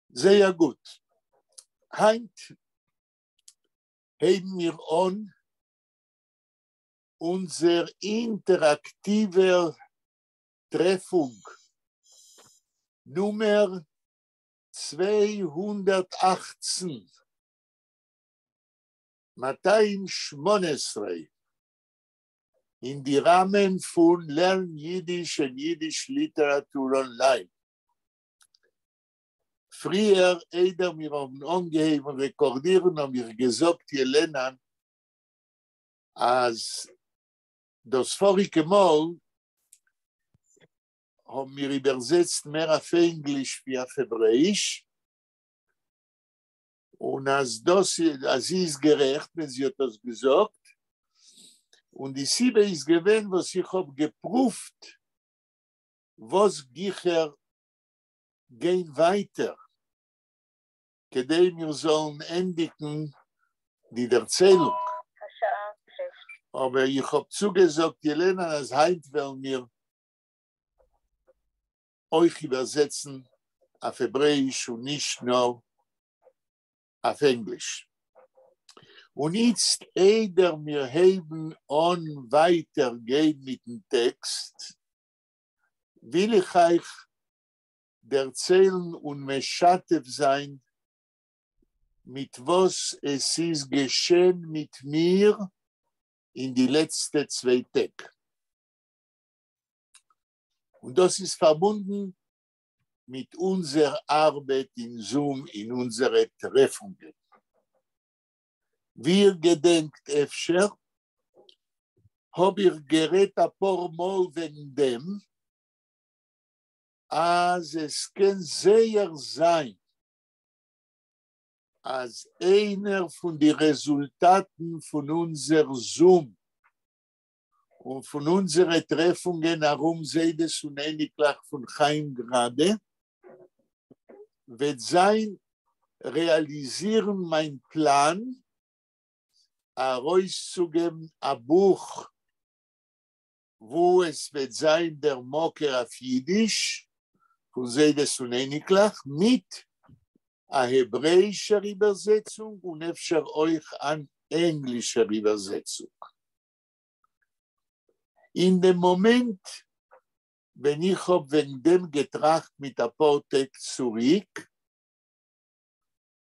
Sehr gut. Heint heben wir an unser interaktiver Treffung Nummer 218. 218 in die Rahmen von Lern Jiddisch und Jiddisch Literatur online. Früher, wir haben angeheben und rekordieren, haben wir gesagt, Jelena, als das vorige Mal haben wir übersetzt mehr auf Englisch wie auf Hebräisch. Und als sie ist gerecht, wenn sie hat das gesagt, und die Siebe ist gewesen, was ich habe geprüft, was Gicher gehen weiter, gedem wir sollen endigen die Erzählung. Aber ich habe zugesagt, Jelena, als heint wollen wir euch übersetzen auf Hebräisch und nicht nur auf Englisch. Und jetzt, wir heben an weitergehen mit dem Text, will ich euch erzählen und meschatev sein, mit was es ist geschehen mit mir in die letzten 2 Tage. Und das ist verbunden mit unserer Arbeit in Zoom, in unsere Treffungen. Wir gedenkt öfter, habe ich gerät ein paar Mal wegen dem, als es kann sehr sein, als einer von den Resultaten von unserem Zoom und von unseren Treffungen herum Seides und Eniklach von Chaim Grade, wird sein, realisieren mein Plan, herauszugeben, ein Buch, wo es wird sein, der Moker auf Jiddisch, von Seides und Eniklach, mit einer hebräischen Übersetzung und öfter euch an englischer Übersetzung. In dem Moment, wenn ich habe wegen dem getracht mit der Portek zurück,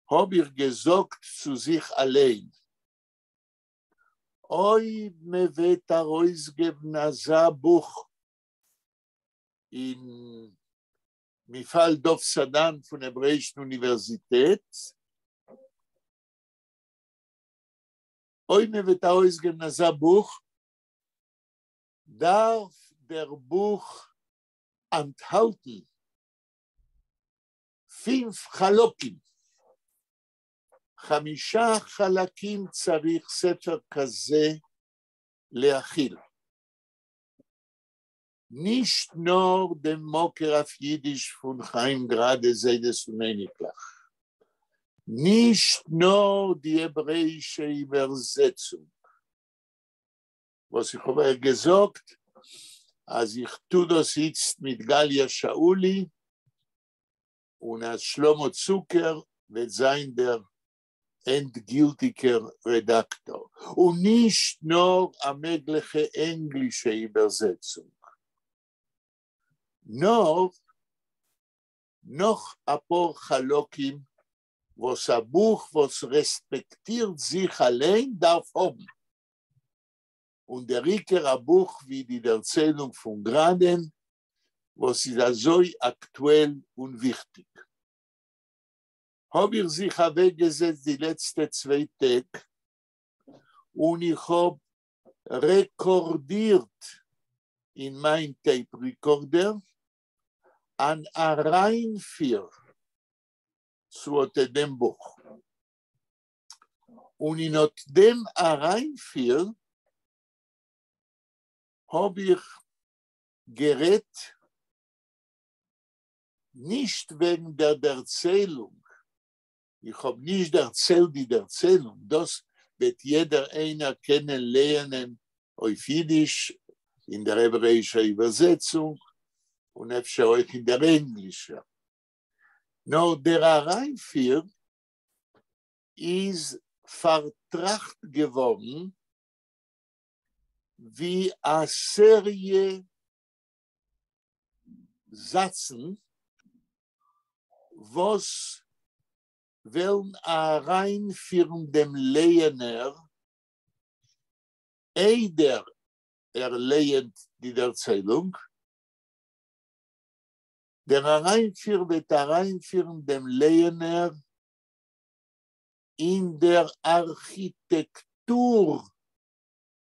habe ich gesagt zu sich allein, oi me wird herausgeben als ein Buch in Mifal Dov Sadan von der Hebräischen Universität. Oi me wird herausgeben als ein Buch, darf der Buch enthalten 5 חלוקים. 5 חלקים צריך ספר כזה להכיל. Nicht nur dem Moker auf Jiddisch von Chaim Grade, Seides und Eniklach. Nicht nur die hebräische Übersetzung. Was ich habe gesagt, als ich tue das jetzt mit Galia Shauli und als Shlomo Zucker wird sein der endgültige Redaktor. Und nicht nur eine mögliche englische Übersetzung. Nur noch ein paar Chalokim, was ein Buch, was respektiert sich allein, darf haben. Und der Riker ein Buch wie die Erzählung von Graden, was ist so aktuell und wichtig. Habe ich sich weggesetzt die letzten 2 Tage und ich habe rekordiert in mein Tape Recorder an Reinführ zu dem Buch. Und in dem Reinführ habe ich geredet, nicht wegen der Erzählung. Ich habe nicht erzählt die Erzählung. Das wird jeder einer kennenlernen auf Jiddisch, in der hebräischen Übersetzung und öfter euch in der englischen. No, der Rheinfirth ist vertracht geworden wie eine Serie Sätzen, was wollen reinführen dem Lehener, eider lehnt die Erzählung, der reinführen dem Lehener in der Architektur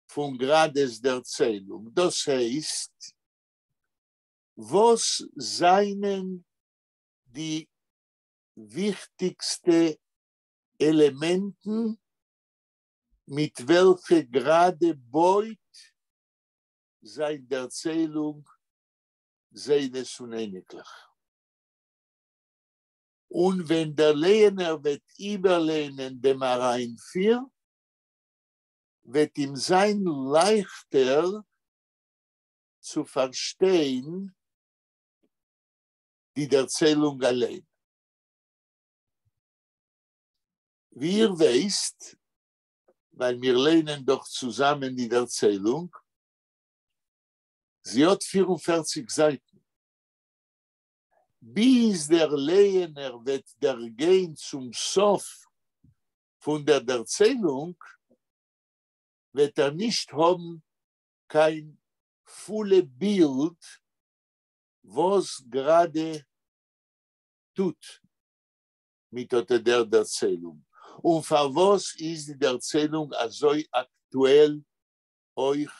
von Grades der Erzählung. Das heißt, was seien die wichtigsten Elementen, mit welchen gerade Beut seit der Erzählung seines uneiniglich. Und wenn der Lehner wird überlehnen dem Rheinfirth, wird ihm sein leichter zu verstehen, die Erzählung allein. Wie ihr wisst, weil wir lehnen doch zusammen die Erzählung, sie hat 44 Seiten. Bis der Lehner wird der gehen zum Sof von der Erzählung, wird nicht haben kein volle Bild, was gerade tut mit der Erzählung. Und für was ist die Erzählung so aktuell euch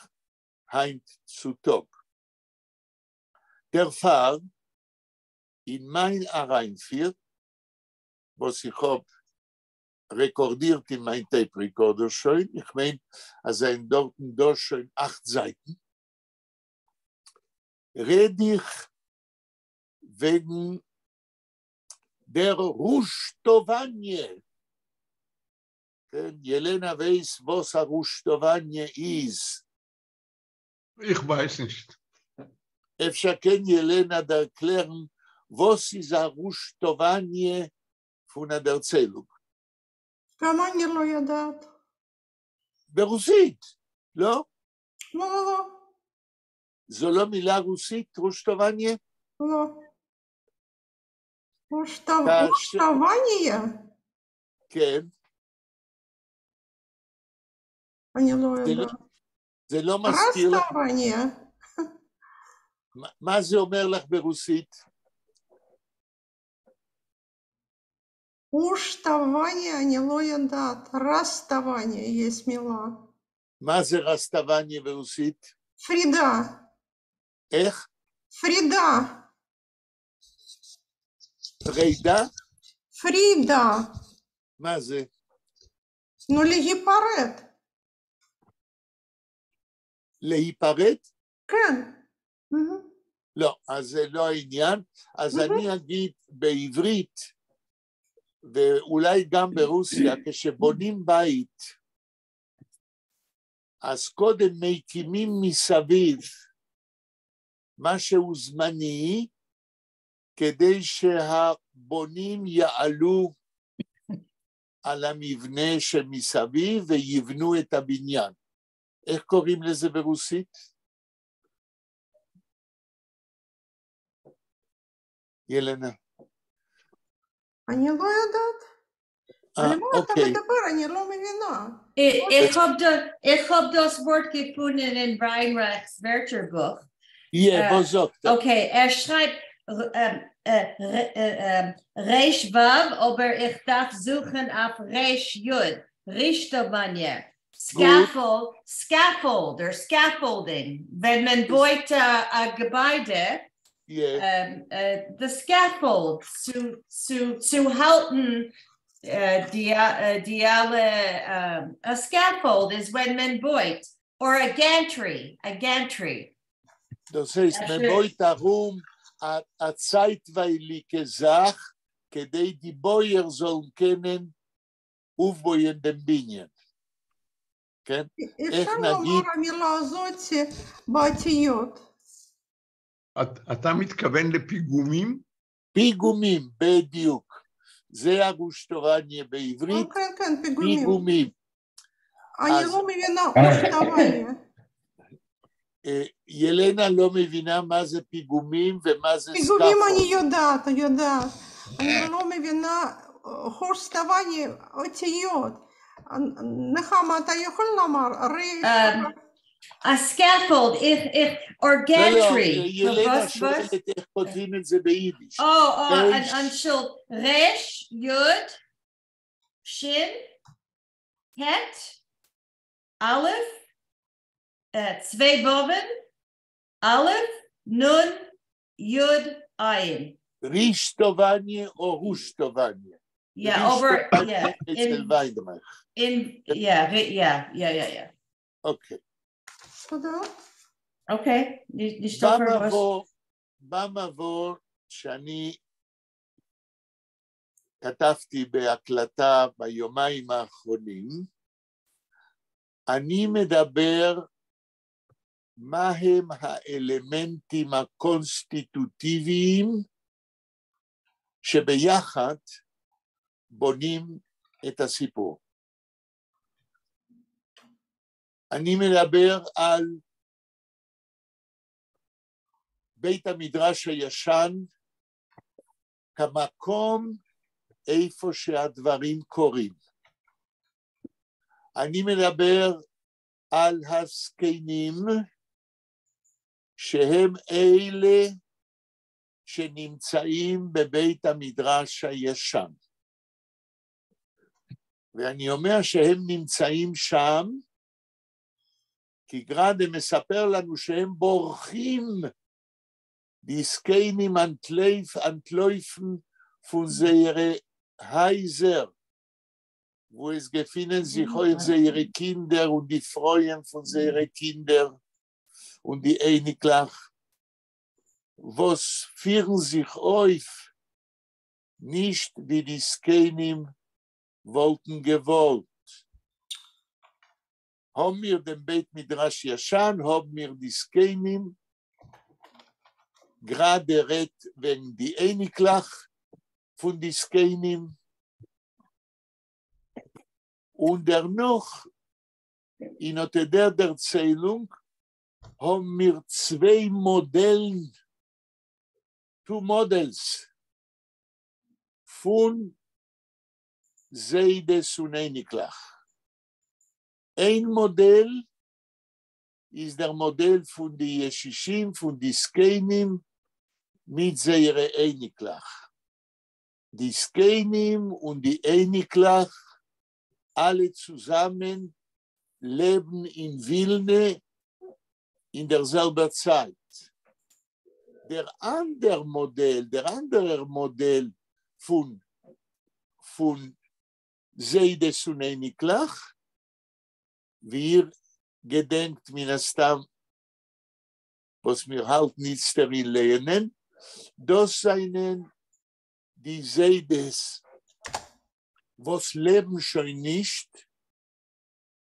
heutzutage? Der Fall in mein Rheinfirth, was ich habe rekordiert in mein Tape Recorder schon, ich meine, also in dort schon 8 Seiten, rede ich wegen der Rushtovanie. Jelena weiß, was a Rushtovanie ist. Ich weiß nicht. אפשר כן ילנה erklären, was ist a Rushtovanie von der Erzählung? גם אני לא יודעת. ברוסית, לא? לא. זו לא מילה רוסית, Rushtovanie? לא. רושטובניה? כן. אני לא יודעת. זה לא מזכיר לך. רוסטובניה. מה זה אומר לך ברוסית? רושטובניה, אני לא יודעת. רסטובניה, יש מילה. מה זה רסטובניה ברוסית? פרידה. איך? פרידה. פרידה? פרידה. מה זה? נו, להיפרד. להיפרד? כן. לא, אז זה לא העניין. אז אני אגיד בעברית, ואולי גם ברוסיה, כשבונים בית, אז קודם מקימים מסביב משהו זמני, כדי שהבונים יעלו על המבנה שמסביב ויבנו את הבניין. איך קוראים לזה ברוסית? ילנה. אני לא יודעת. על מה אתה מדבר? אני לא מבינה. Ich habe das Wort gefunden in Weinreichs Wörterbuch. Ja, was sagt er? Okay, schreibt Reish Vav, aber ich darf suchen auf Reish Yud. Richtovanie. Scaffold or scaffolding. Wenn man baut a Gebäude, the scaffold zu halten die alle a scaffold is when man baut, or a gantry. Das heißt, man baut darum a zeitweilige Sache, כדי die Bäuer sollen können aufbauen den Binyan. כן? אפשר לומר המילה הזאת באותיות. אתה מתכוון לפיגומים? פיגומים, בדיוק. זה הגוש תורניה בעברית, כן, פיגומים. פיגומים. אני לא מבינה הושטבניה. ילנה לא מבינה מה זה פיגומים ומה זה סקאפולד. פיגומים אני יודעת. אני לא מבינה הושטבניה, אותיות. נחמה, אתה יכול לומר, A scaffold, or gantry. ילנה שואלת איך כותבים את זה ביידיש. אנשל רש, יוד, שין, het, אלף, צווי בובן, אלף, נון, יוד, עין. רישטובניה או הושטובניה? אצל ויידמך. אוקיי. תודה. אוקיי, נשתוף במבוא שאני כתבתי בהקלטה ביומיים האחרונים, אני מדבר מהם האלמנטים הקונסטיטוטיביים שביחד בונים את הסיפור. אני מדבר על בית המדרש הישן כמקום איפה שהדברים קורים. אני מדבר על הזקנים שהם אלה שנמצאים בבית המדרש הישן. ואני אומר שהם נמצאים שם, כי גרדה מספר לנו שהם בורחים, die Skeinim antläufen von ihre Häuser, wo es gefunden sich heute ihre Kinder und die Freuen von ihren Kindern und die Einiglach, was führen sich auf, nicht wie die Skeinim wollten gewollt. Haben wir den Beit Midrash Yashan, haben wir die Skeinim, gerade red wegen die Einiglach von die Skeinim und noch in der Erzählung haben wir zwei Modellen, two models von Seides und Einiglach. Ein Modell ist der Modell von die Yeshishim, von die Skeinim, mit seiner Einiglach. Die Skeinim und die Einiglach, alle zusammen leben in Vilne in derselben Zeit. Der andere Modell von Seides und Einiglach, wir gedenkt Minastam, was wir halt nicht darin lernen, das seien die Seides, was leben schon nicht,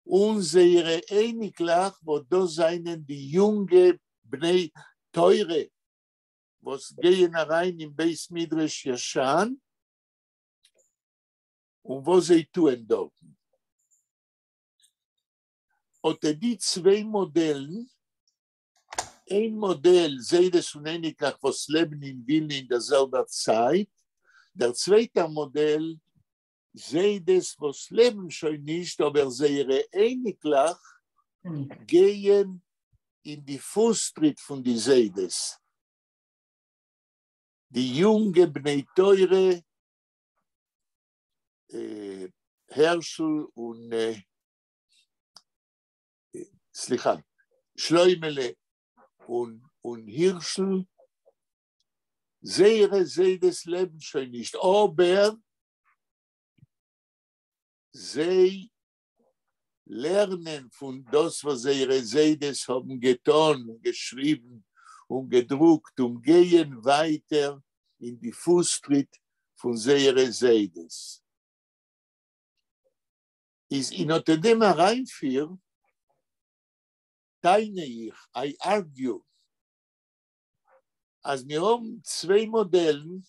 unsere Einiglach, wo das seien die junge Bnei Teure, was gehen rein im Beis Midrash Yashan, und wo sie tun dort. Und die zwei Modellen, ein Modell, Seides und Einiglach, was leben in Vilna in derselben Zeit, der zweite Modell, Seides, was leben schon nicht, aber ihre Einiglach gehen in die Fußtritt von die Seides. Die junge Bnei Teure, Herschel und Schleumele und Hirschel, Seides leben schon nicht, aber sie lernen von das, was ihre Seides haben getan, geschrieben und gedruckt und gehen weiter in die Fußtritt von ihre Seides. Ist in dem reinführt, teile ich, I argue, als wir haben zwei Modellen,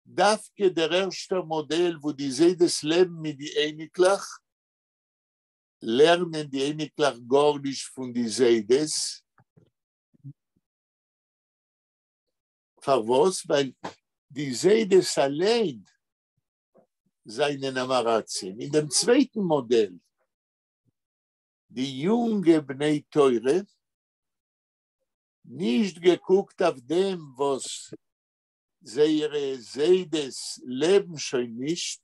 dafke der erste Modell, wo die das Leben mit die Einiglach, lernen die Einiglach gar nicht von die das. Verwas, weil die das allein seinen Amarazien. In dem zweiten Modell, die junge Bnei Teure, nicht geguckt auf dem, was ihre Seides leben schon nicht,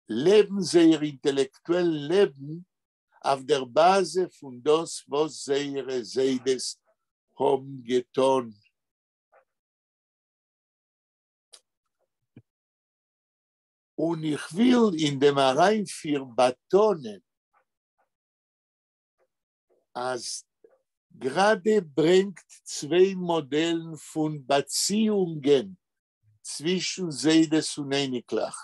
leben sie ihr intellektuelles Leben auf der Basis von das, was ihre Seides haben getan. Und ich will in dem Reinführ betonen, als gerade bringt zwei Modellen von Beziehungen zwischen Seides und Einiglach.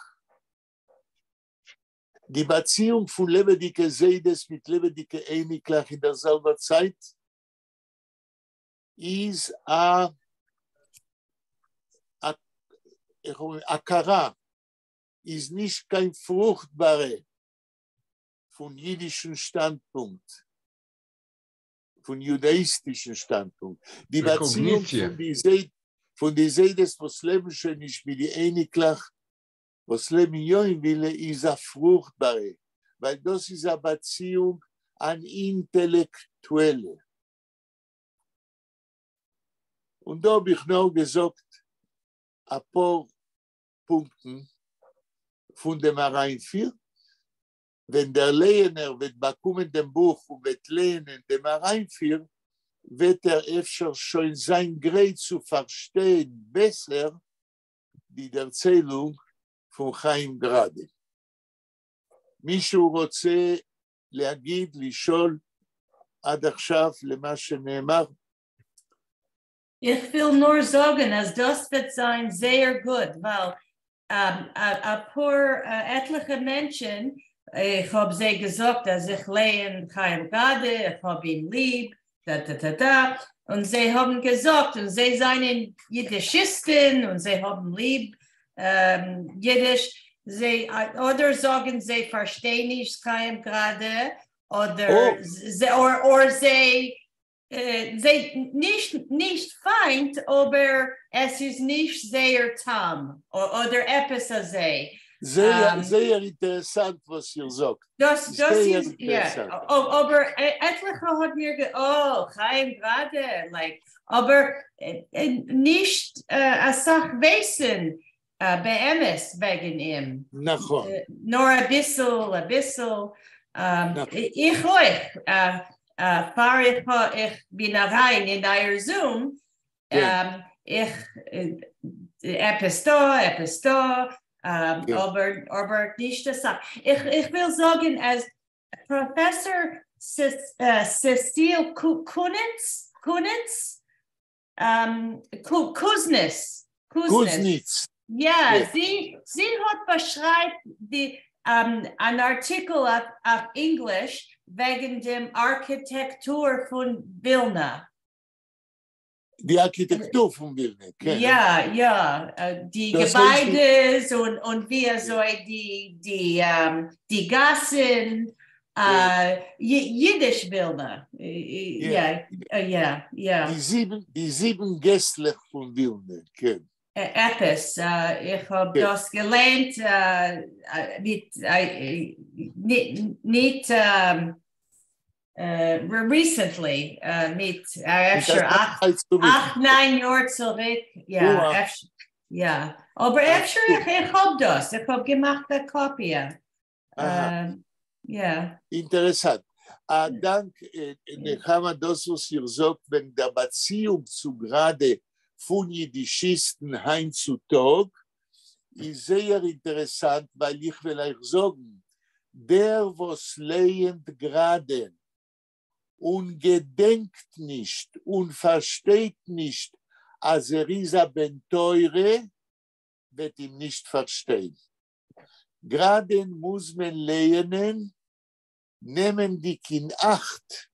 Die Beziehung von lebendigen Seides mit lebendigen Einiglach in derselben Zeit ist a Kara, ist nicht kein fruchtbare von jüdischen Standpunkt, von judaistischen Standpunkt. Die Beziehung von die Seides, was leben schon nicht mit die Einiglach, was leben johin wille, ist a fruchtbare, weil das ist a Beziehung an Intellektuelle. Und da habe ich noch gesagt, ein paar Punkte von dem Reinführ. Wenn der Lehner wird bekommen dem Buch und wird lernen dem Reinführ, wird öfter schon sein Gerät zu verstehen, besser die Erzählung von Chaim Grade. מישהו רוצה להגיד, לשאול עד עכשיו למה שנאמר? Ich will nur sagen, als das wird sein sehr gut, weil ein paar etliche Menschen, ich habe sie gesagt, dass ich lehne Chaim Grade, ich habe ihn lieb, und sie haben gesagt, und sie seien Jiddischisten, und sie haben lieb Jiddisch, oder sagen, sie verstehen nicht Chaim Grade, oder sie nicht feind, aber es ist nicht sehr tam oder etwas sei. Sehr interessant, was ihr sagt. Das ist, ja. Aber etliche hat mir gesagt, Chaim Grade, like, aber nicht als Sachwesen bei Emes wegen ihm. נכון. Nur ein bisschen. Ich euch, ich bin rein in euer Zoom, ich etwas da, aber nicht das. Ich will sagen, als Professor Cecile Kuznets. Ja, sie hat beschreibt ein Artikel auf Englisch wegen dem Architektur von Vilna. Die Architektur von Vilna, okay. Ja, die Gebäude und wie so die Gassen, Jiddisch Vilna. Ja. Die sieben Gästlich von Vilna, okay. Etwas, ich habe das gelernt, nicht recently, mit 8, 9 Jahre zurück, ja. Aber ich habe das, ich habe gemacht eine Kopie. Interessant. Dank, Nechama, das, was ihr sagt, wenn der Beziehung zu gerade von Jiddischisten heutzutage ist sehr interessant, weil ich will euch sagen, der, was lehnt gerade und gedenkt nicht und versteht nicht, als ist ein Teure, wird ihn nicht verstehen. Gerade muss man lernen, nehmen die in Acht,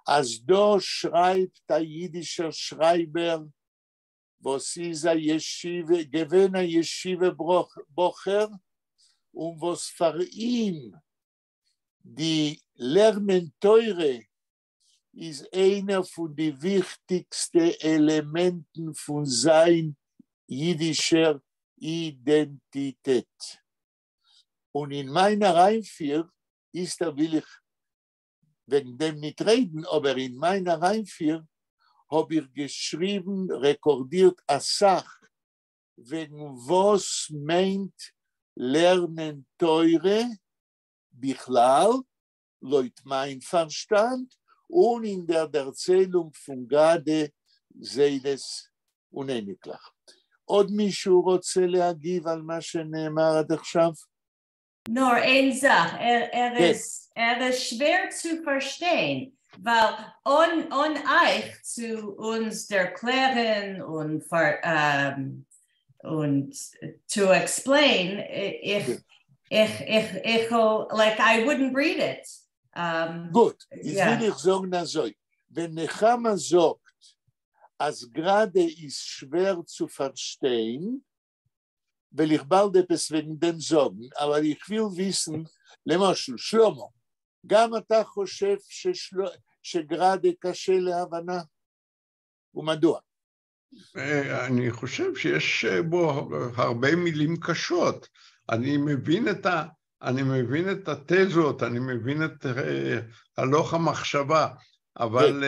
als da schreibt der jiddische Schreiber was ist a Yeshiva, gewinn a Yeshiva Bocher, und was für ihn die Lernen Teure ist einer von den wichtigsten Elementen von sein jüdischer Identität. Und in meiner Reihenführung ist will ich wegen dem nicht reden, aber in meiner Reihenführung habe ich geschrieben, rekordiert a Sach, wegen was meint Lernen Teure, Bichlal, Leut mein Verstand, und in der Erzählung von Gade, Seiles ונמקלח. עוד מישהו רוצה להגיב על מה שנאמר עד עכשיו? Nur eine Sache, ist schwer zu verstehen, weil on euch zu uns erklären und to explain, like I wouldn't read it. Gut, jetzt will ich sagen also, wenn Nechama sagt, als gerade ist schwer zu verstehen, will ich bald etwas wegen dem sagen, aber ich will wissen, למשל, שלמה, גם אתה חושב שגרדה קשה להבנה? ומדוע? אני חושב שיש בו הרבה מילים קשות. אני מבין את התזות, אני מבין את הלוך המחשבה, אבל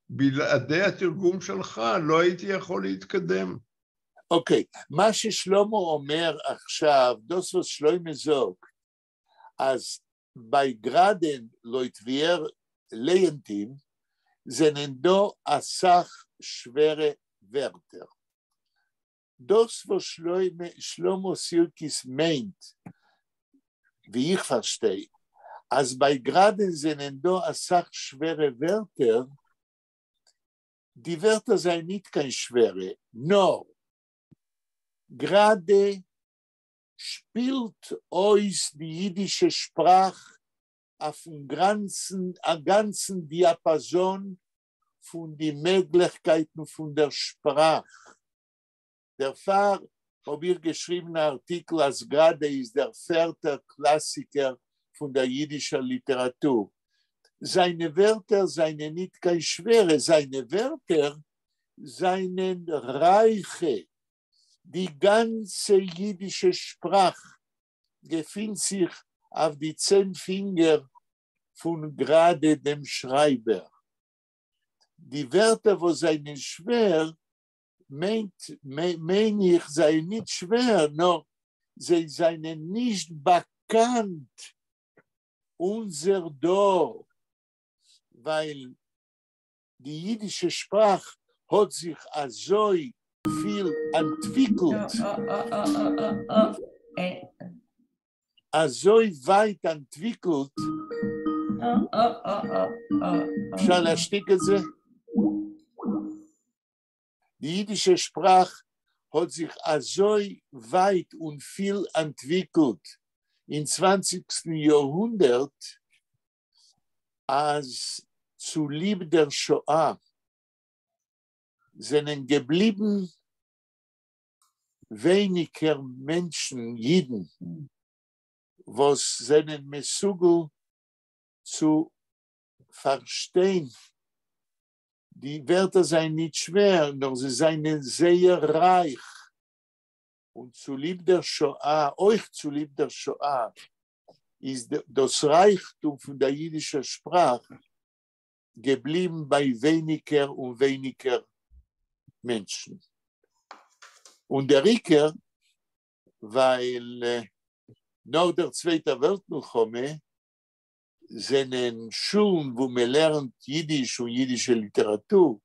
בלעדי התרגום שלך לא הייתי יכול להתקדם. אוקיי, מה ששלמה אומר עכשיו, דוס was שלמה sagt, אז bei Graden Leut wir Lehentim sind do a Sach schwere Wörter. Das, was Shlomo Sirkis meint, wie ich verstehe, als bei Graden sind do a Sach schwere Wörter, die Wörter seien nicht kein schwere, nur gerade spielt euch die jüdische Sprache auf dem ganzen Diapason von den Möglichkeiten von der Sprache. Der Pfarrer habe ich geschrieben einen Artikel, als gerade ist der 4. Klassiker von der jüdischen Literatur. Seine Wörter seien nicht kein schwere, seine Wörter seien reiche. Die ganze jüdische Sprache befindet sich auf die 10 Finger von gerade dem Schreiber. Die Wörter, wo seien schwer, mein ich, seien nicht schwer, nur sie seien nicht bekannt, unser Dorf, weil die jüdische Sprache hat sich so viel entwickelt, so weit entwickelt, אפשר להשתיק את זה? Die jüdische Sprache hat sich so weit und viel entwickelt im 20. Jahrhundert, als zu lieb der Shoah sind geblieben weniger Menschen, Jiden, was sind mesugel zu verstehen. Die Wörter seien nicht schwer, doch sie seien sehr reich. Und zu lieb der Shoah, euch zu lieb der Shoah, ist das Reichtum von der jüdischen Sprache geblieben bei weniger und weniger Menschen. Und der Riker, weil nach der Zweiten Weltkrieg sind Schulen, wo man lernt Jiddisch und jiddische Literatur,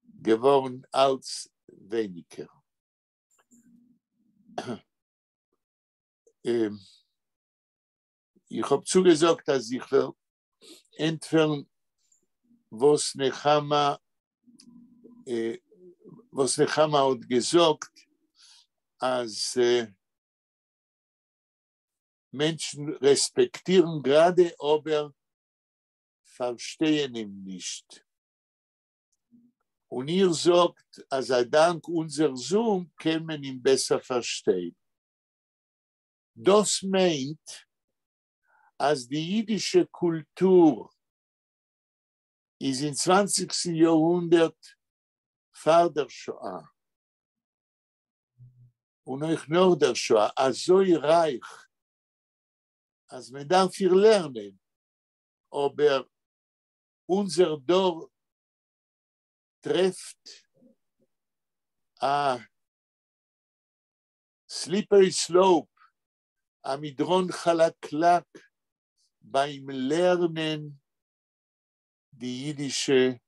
geworden als weniger. Ich habe zugesagt, dass ich will entfernen, was Nechama hat gesagt, als Menschen respektieren gerade, aber verstehen ihn nicht. Und ihr sagt, also dank unser Zoom können wir ihn besser verstehen. Das meint, als die jüdische Kultur ist im 20. Jahrhundert vor der Shoah und auch nach der Shoah, so reich, als man darf hier lernen, aber unser Dorf trifft a slippery slope, a midron חלקלק beim Lernen die jüdische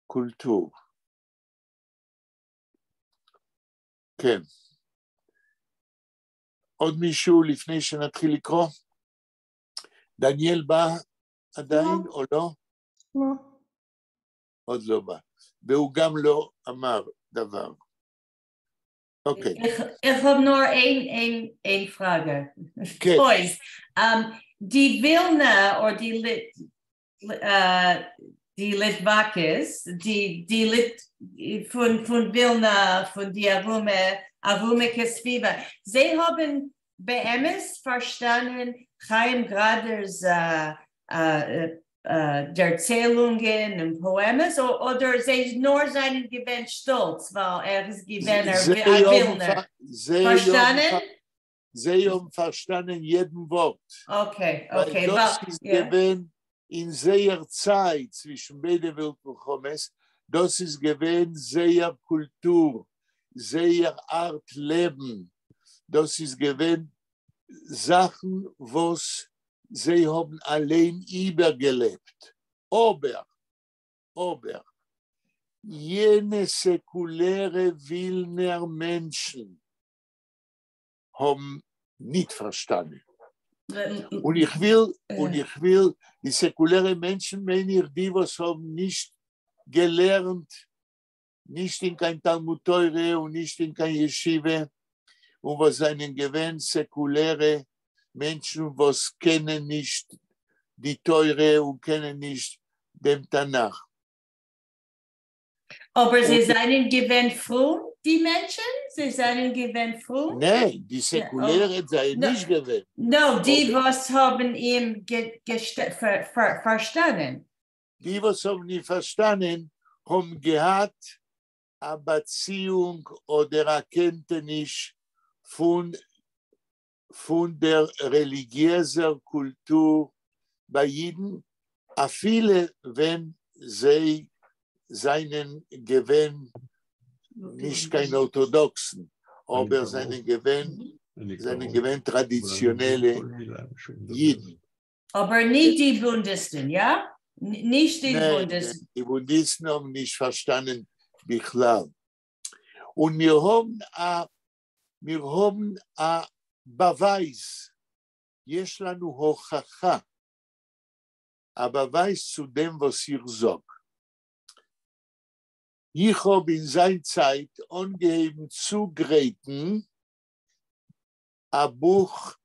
Kultur. כן. עוד מישהו לפני שנתחיל לקרוא? דניאל בא עדיין או לא? לא. עוד לא בא. והוא גם לא אמר דבר. Okay. Ich habe nur eine Frage. Okay. Pois, die Vilna oder die Litvakis, die von Vilna, von die Arume Kesviva, sie haben bei Emes verstanden, Chaim Graders der Erzählungen und Poemen, oder sie nur seinen Gewinn stolz, weil ist Gewinner Vilna. Verstanden? Sie haben verstanden jeden Wort. Okay. Weil das ist gewinn in sehr Zeit zwischen beiden Weltmilchomes, das ist gewinn sehr Kultur, sehr Art Leben. Das ist gewinn Sachen, was sie haben allein übergelebt. Aber jene säkuläre Wilner Menschen haben nicht verstanden. Und ich will, die säkulären Menschen, meine ich, die, was haben nicht gelernt, nicht in kein Talmud Teure und nicht in kein Yeshiva, und was einen gewähnt säkuläre Menschen, was kennen nicht die Teure und kennen nicht den Tanach. Aber sie seien gewähnt froh, die Menschen? Sie seien gewähnt froh? Nein, die Säkuläre seien nicht gewähnt. No, die, was haben ihn verstanden. Die, was haben ihn verstanden, haben gehabt eine Beziehung oder Erkenntnis von der religiösen Kultur bei Jeden, a viele, wenn sie seinen Gewinn, nicht kein Orthodoxen, aber seinen Gewinn traditionelle Jeden. Aber nicht die Buddhisten, ja? Nicht die Buddhisten. Die Buddhisten haben nicht verstanden, Bichlal. Und wir haben a Beweis, יש לנו הוכחה, הבווייס zu dem, was ihr sagt. Ich habe in seiner Zeit angeheben zu Greten ein Buch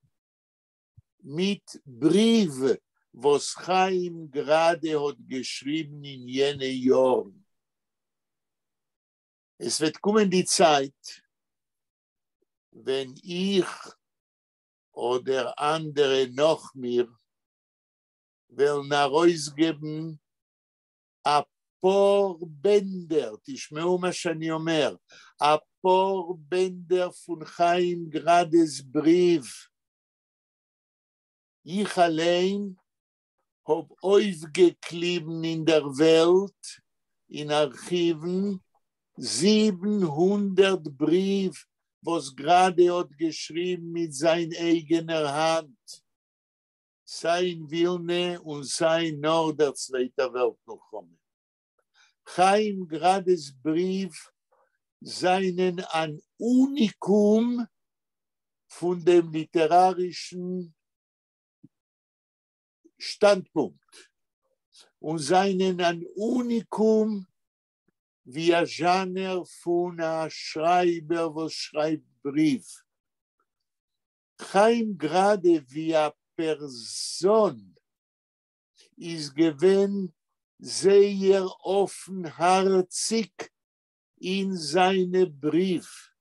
mit Brief, was Chaim gerade hat geschrieben in jene Jahren. Es wird kommen die Zeit, wenn ich oder andere noch mir will nach Hause geben a paar Bänder, תשמעו מה שאני אומר, a paar Bänder von Chaim Grades Brief. Ich allein habe aufgeklebt in der Welt, in Archiven, 700 Brief, was gerade hat geschrieben mit seiner eigenen Hand. Sein Wilne und sein nach der Zweiten Welt noch kommen. Chaim Grades Brief seien ein Unikum von dem literarischen Standpunkt und seien ein Unikum wie ein Genre von einem Schreiber, was schreibt Brief. Chaim Grade wie eine Person ist gewesen sehr offenherzig in seine Brief.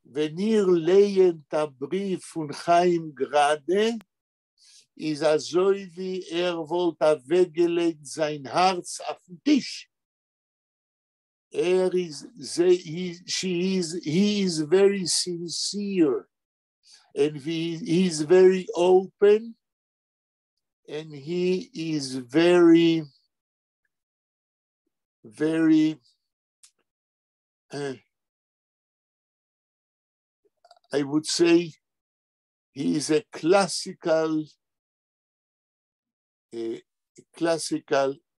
Wenn ihr lehnt der Brief von Chaim Grade, ist so, wie wollte weggelegt sein Herz auf den Tisch. He is very sincere, and he is very open, and he is very, I would say, he is a classical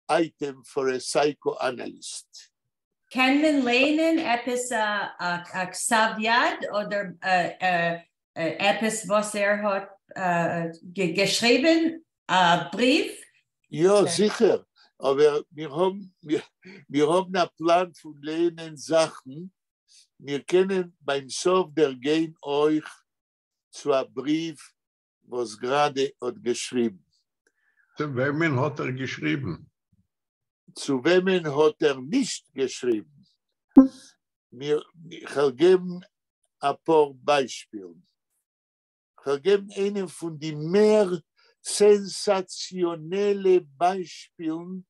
item for a psychoanalyst. Kann man lernen etwas ksav yad oder etwas, was hat geschrieben, Brief? Ja, sicher. Aber wir haben einen Plan von lernen Sachen. Wir können beim Sof der gehen euch zu einem Brief, was gerade hat geschrieben. Zu wem hat geschrieben? Zu wem hat nicht geschrieben? Ich will geben ein paar Beispiele. Ich will geben einen von den mehr sensationellen Beispielen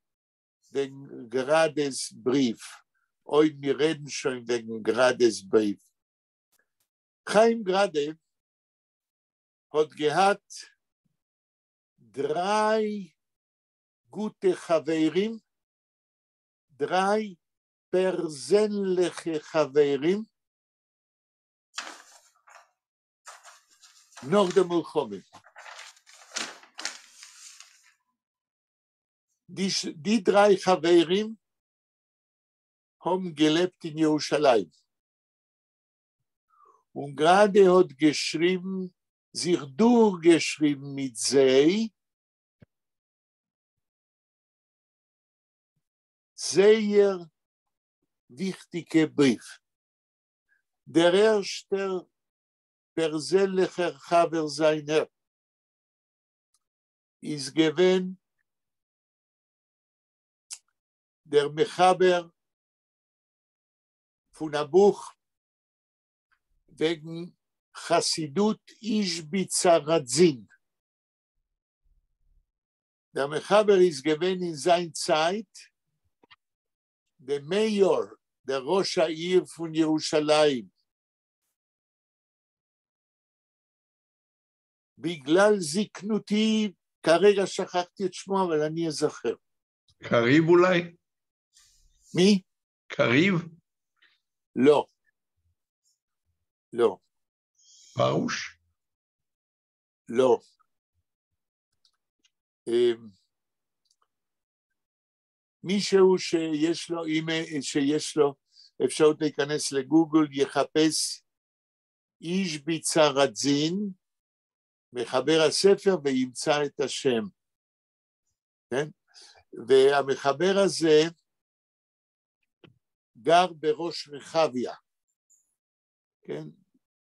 wegen Grades Brief. Heute wir reden schon wegen Grades Brief. Chaim Grade hat gehabt 3 gute Chaverim, 3 persönliche Chaverim, noch der Milchome. Die 3 Chaverim haben gelebt in Jerusalem. Und gerade hat geschrieben, sich durchgeschrieben mit sie, sehr wichtiger Brief. Der erste persönliche Chaver seiner ist gewesen der Mechaber von einem Buch wegen Chassidut Ishbitzer Radzin. Der Mechaber ist gewesen in seiner Zeit der Mayor, der Rosh Ha'ir von Jerusalem. בגלל זקנותי, כרגע שכחתי את שמו, אבל אני אזכר. קריב אולי? מי? קריב? לא. לא. פרוש? לא. מישהו שיש לו אפשרות להיכנס לגוגל, יחפש אישביצר רדזין, מחבר הספר וימצא את השם. כן? והמחבר הזה גר בראש רחביה. כן?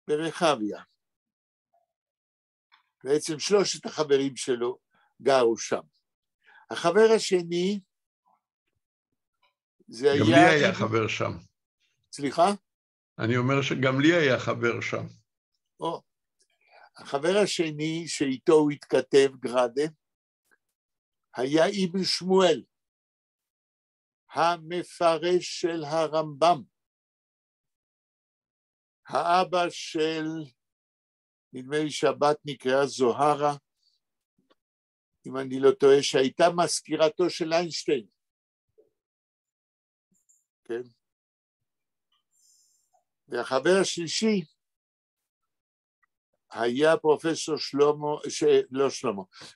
ברחביה. בעצם 3 החברים שלו גרו שם. החבר השני זה היה... גם לי היה חבר שם. סליחה? אני אומר שגם לי היה חבר שם. החבר השני שאיתו הוא התכתב, גרדה, היה אבן שמואל, המפרש של הרמב"ם, האבא של, נדמה לי שהבת נקראה זוהרה, אם אני לא טועה, שהייתה מזכירתו של איינשטיין. כן? והחבר השלישי היה פרופסור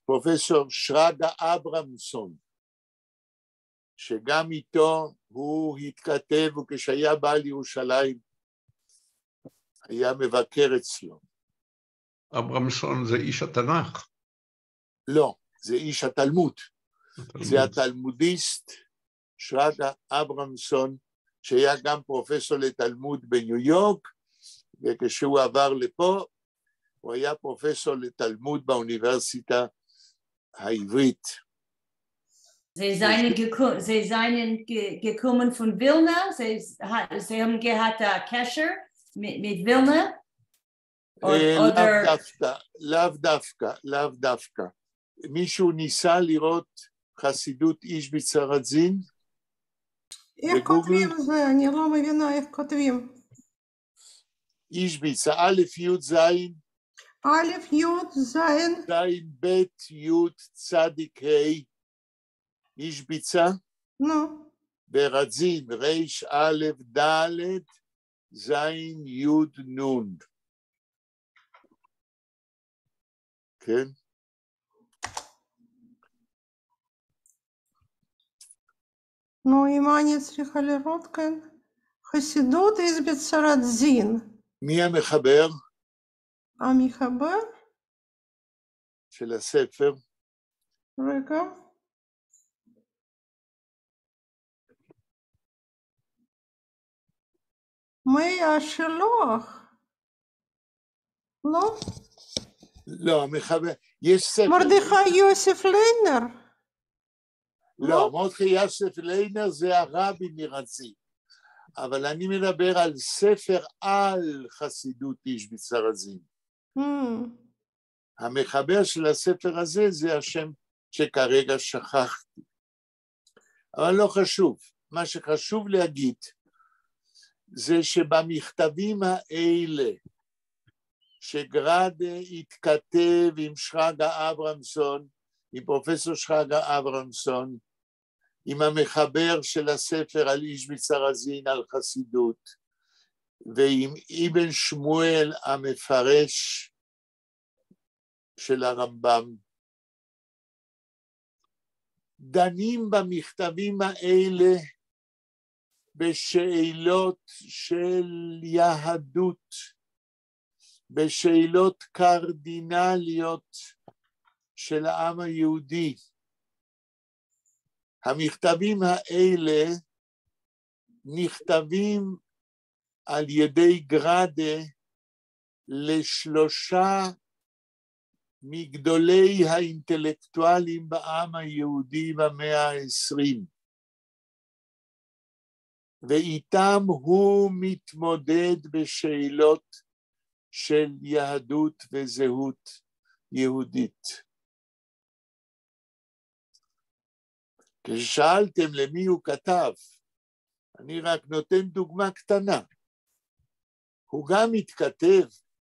פרופסור שרגא אברמסון, שגם איתו הוא התכתב, וכשהיה בא לירושלים, היה מבקר אצלו. אברמסון זה איש התנ"ך? לא, זה איש התלמוד. זה התלמודיסט שרגא אברמסון, שהיה גם פרופסור לתלמוד בניו יורק, וכשהוא עבר לפה, הוא היה פרופסור לתלמוד באוניברסיטה העברית. Sie seien gekommen von Vilna, sie haben gehabt Kesher mit Vilna? לאו דווקא. מישהו ניסה לראות חסידות איש בצרזין? איך כותבים זה? אני לא מבינה איך כותבים. איש ביצה, א' י' זין. א' י' זין. זין ב' י' צדיק ה'. איש ביצה? נו. ברזין, ריש א' ד' זין י' נון. כן? נו, אם אני צריכה לראות כאן, חסידות איש בצרזין. מי המחבר? המחבר? של הספר. רגע. מי השלוח? לא? לא, המחבר, יש ספר. מרדכי יוסף ליינר. לא, מרדכי יוסף ליינר זה הרבי מרזין. אבל אני מדבר על ספר על חסידות איש בצרזין. המחבר של הספר הזה זה השם שכרגע שכחתי. אבל לא חשוב. מה שחשוב להגיד זה שבמכתבים האלה שגראדה התכתב עם שרגא אברמסון, עם פרופסור שרגא אברמסון, עם המחבר של הספר על איש בצרזין על חסידות, ועם אבן שמואל המפרש של הרמב"ם, דנים במכתבים האלה בשאלות של יהדות, בשאלות קרדינליות של העם היהודי. המכתבים האלה נכתבים על ידי גראדה לשלושה מגדולי האינטלקטואלים בעם היהודי במאה ה-20. ואיתם הוא מתמודד בשאלות של יהדות וזהות יהודית. כששאלתם למי הוא כתב, אני רק נותן דוגמה קטנה. הוא גם התכתב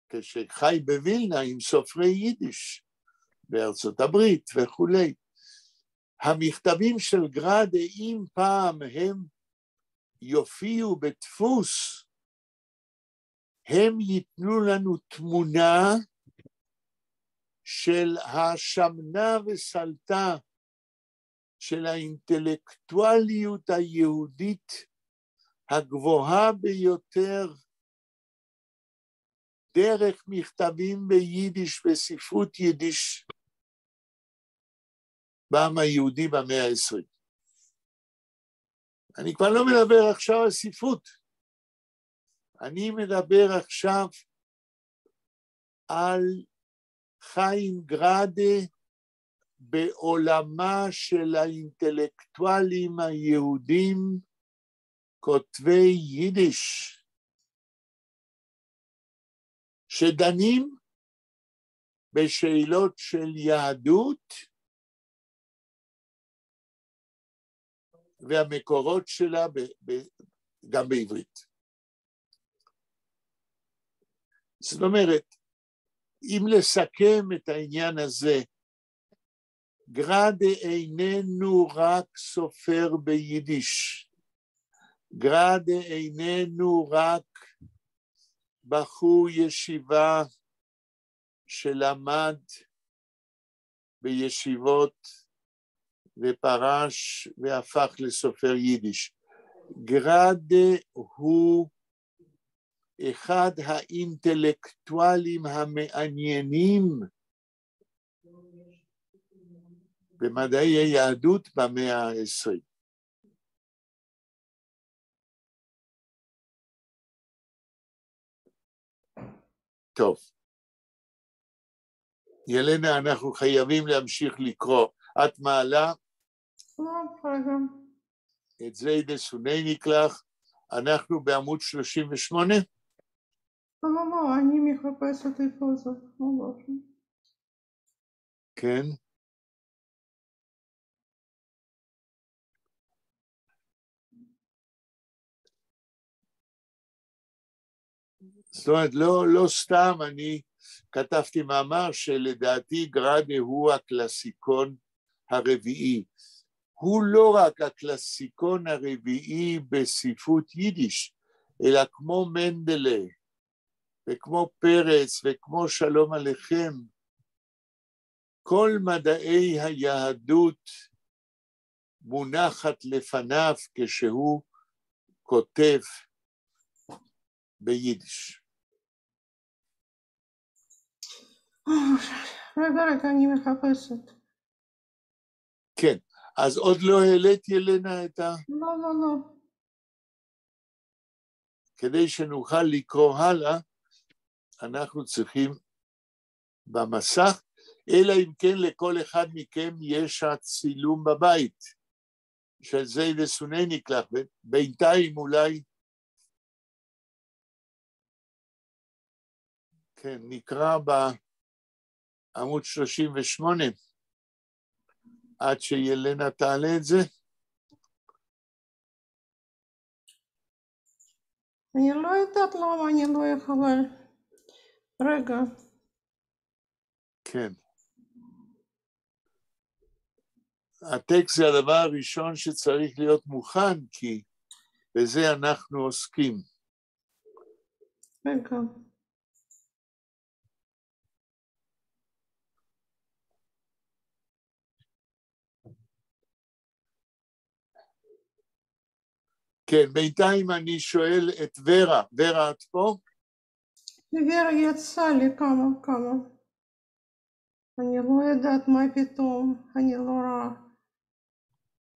כשחי בווילנה עם סופרי יידיש בארצות הברית וכולי. המכתבים של גראדה, אם פעם הם יופיעו בדפוס, הם ייתנו לנו תמונה של השמנה וסלטה של האינטלקטואליות היהודית הגבוהה ביותר דרך מכתבים ביידיש וספרות יידיש בעם היהודי במאה ה-20. אני כבר לא מדבר עכשיו על ספרות, אני מדבר עכשיו על חיים גראדה בעולמה של האינטלקטואלים היהודים כותבי יידיש, שדנים בשאלות של יהדות והמקורות שלה גם בעברית. זאת אומרת, אם לסכם את העניין הזה, גראדה איננו רק סופר ביידיש, גראדה איננו רק בחור ישיבה שלמד בישיבות ופרש והפך לסופר יידיש. גראדה הוא אחד האינטלקטואלים המעניינים במדעי היהדות במאה ה-20. טוב. ילנה, אנחנו חייבים להמשיך לקרוא. את מעלה? לא, רגע. את זה ידסוני נקלח, אנחנו בעמוד 38. לא, אני מחפשת איפה זה. כן. זאת אומרת, לא סתם אני כתבתי מאמר שלדעתי גראדה הוא הקלאסיקון הרביעי. הוא לא רק הקלאסיקון הרביעי בספרות יידיש, אלא כמו מנדלה, וכמו פרץ, וכמו שלום עליכם, כל מדעי היהדות מונחת לפניו כשהוא כותב ביידיש. רגע, אני מחפשת. כן, אז עוד לא העלית ילנה את ה... לא. כדי שנוכל לקרוא הלאה, אנחנו צריכים במסך, אלא אם כן לכל אחד מכם יש הצילום בבית, של זה ידסוני נקלח, בינתיים אולי, כן, נקרא בעמוד 38, עד שילנה תעלה את זה. אני לא יודעת למה אני לא יכולה. רגע. כן. הטקסט זה הדבר הראשון שצריך להיות מוכן, כי בזה אנחנו עוסקים. רגע. כן, בינתיים אני שואל את ורה. ורה, את פה? ורה יצא לי כמה. אני לא יודעת מה פתאום, אני לא רואה.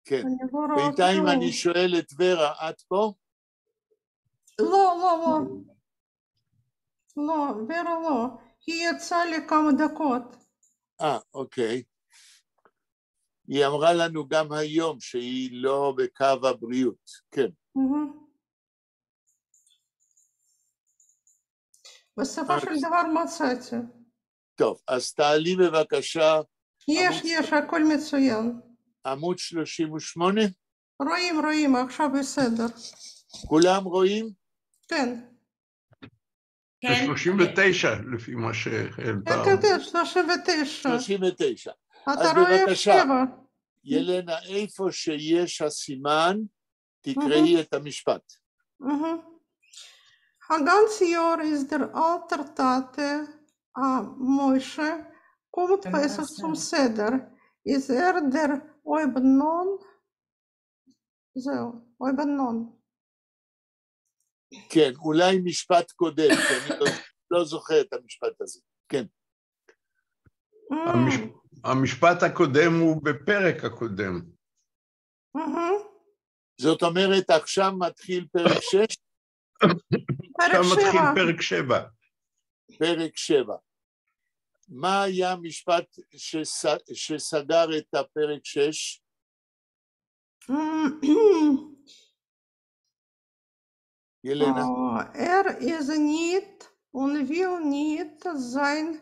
כן, אני לא רואה בינתיים כלום. אני שואל את ורה, את פה? לא. לא, ורה לא. היא יצאה לי כמה דקות. אוקיי. היא אמרה לנו גם היום שהיא לא בקו הבריאות, כן. בסופו של דבר מצאתי. טוב, אז תעלי בבקשה. יש, הכל מצוין. עמוד 38? רואים, עכשיו בסדר. כולם רואים? כן. זה 39 לפי מה שהעלתה. כן, 39. 39. אתה אז רואה בבקשה, 7. ילנה, איפה שיש הסימן, תקראי את המשפט. Ganzjahr ist der alter Tate Moshe kommt Pesach zum Seder. Ist der Oibnon? זהו, Oibnon. כן, אולי משפט קודם, כי אני לא זוכר את המשפט הזה. כן. המשפט הקודם הוא בפרק הקודם. זאת אומרת, עכשיו מתחיל פרק 6? עכשיו מתחיל פרק 7. פרק 7. מה היה המשפט שסגר את הפרק 6? ילנה. Ist nicht und will nicht sein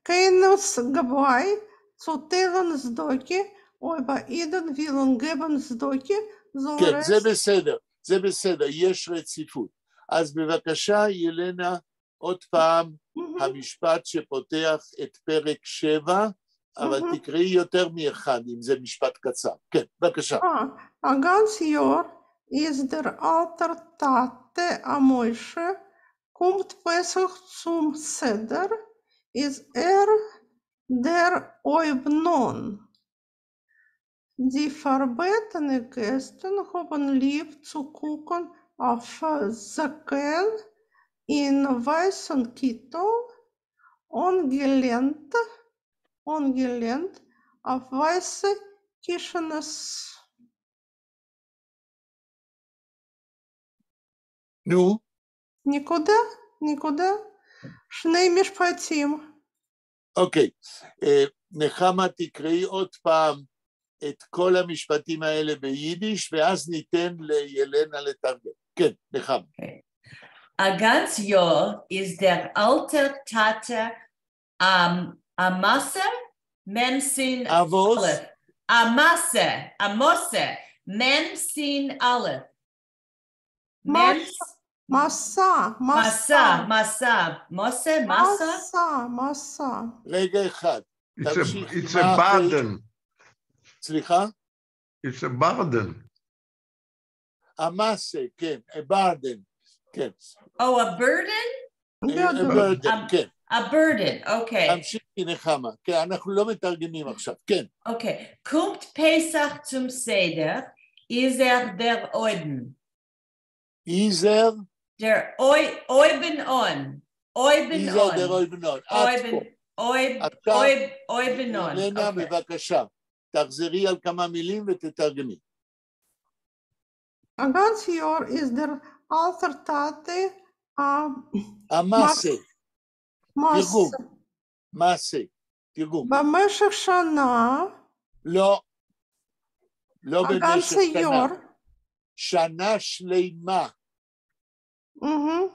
keines Gebäi zu teilen Zdoki, aber jeden willen geben Zdoki, so כן, זה בסדר, יש רציפות. אז בבקשה, ילנה, עוד פעם, המשפט שפותח את פרק 7, אבל תקראי יותר מאחד, אם זה משפט קצר. כן, בבקשה. Ganz Jahr ist der alter Tate Moshe, kommt Pesach zum Seder, ist der Oibnon. Die verbetenen Gäste haben lieb zu gucken auf Zakel in weißen Kittel ungelehnt auf weiße Kischnes. נו? נקודה. שני משפטים. אוקיי, נחמה תקראי עוד פעם את כל המשפטים האלה ביידיש, ואז ניתן לילנה לתרגם. כן, נחמה. A ganz Jahr ist der alte Tate Amasse Memsin אבוס, Aleph. Amasse Memsin Aleph. מסע, מסע. רגע אחד. תמשיך. It's a burden. סליחה? It's a burden. המסה, כן, a burden, כן. Oh, a burden? a burden, כן. A burden, okay. תמשיכי נחמה, כן, אנחנו לא מתרגמים עכשיו, כן. Okay. Kommt Pesach zum Seder, ist der Oiden. איזר, Der Oiben on. איזר דר אויבנון. Oiben on. ילנה, בבקשה, תחזרי על כמה מילים ותתרגמי. A ganz Jahr ist der alte Tate המסה, תרגום. מסע. מסה, תרגום. במשך שנה, לא, לא במשך הגנץ יור. שנה שלמה,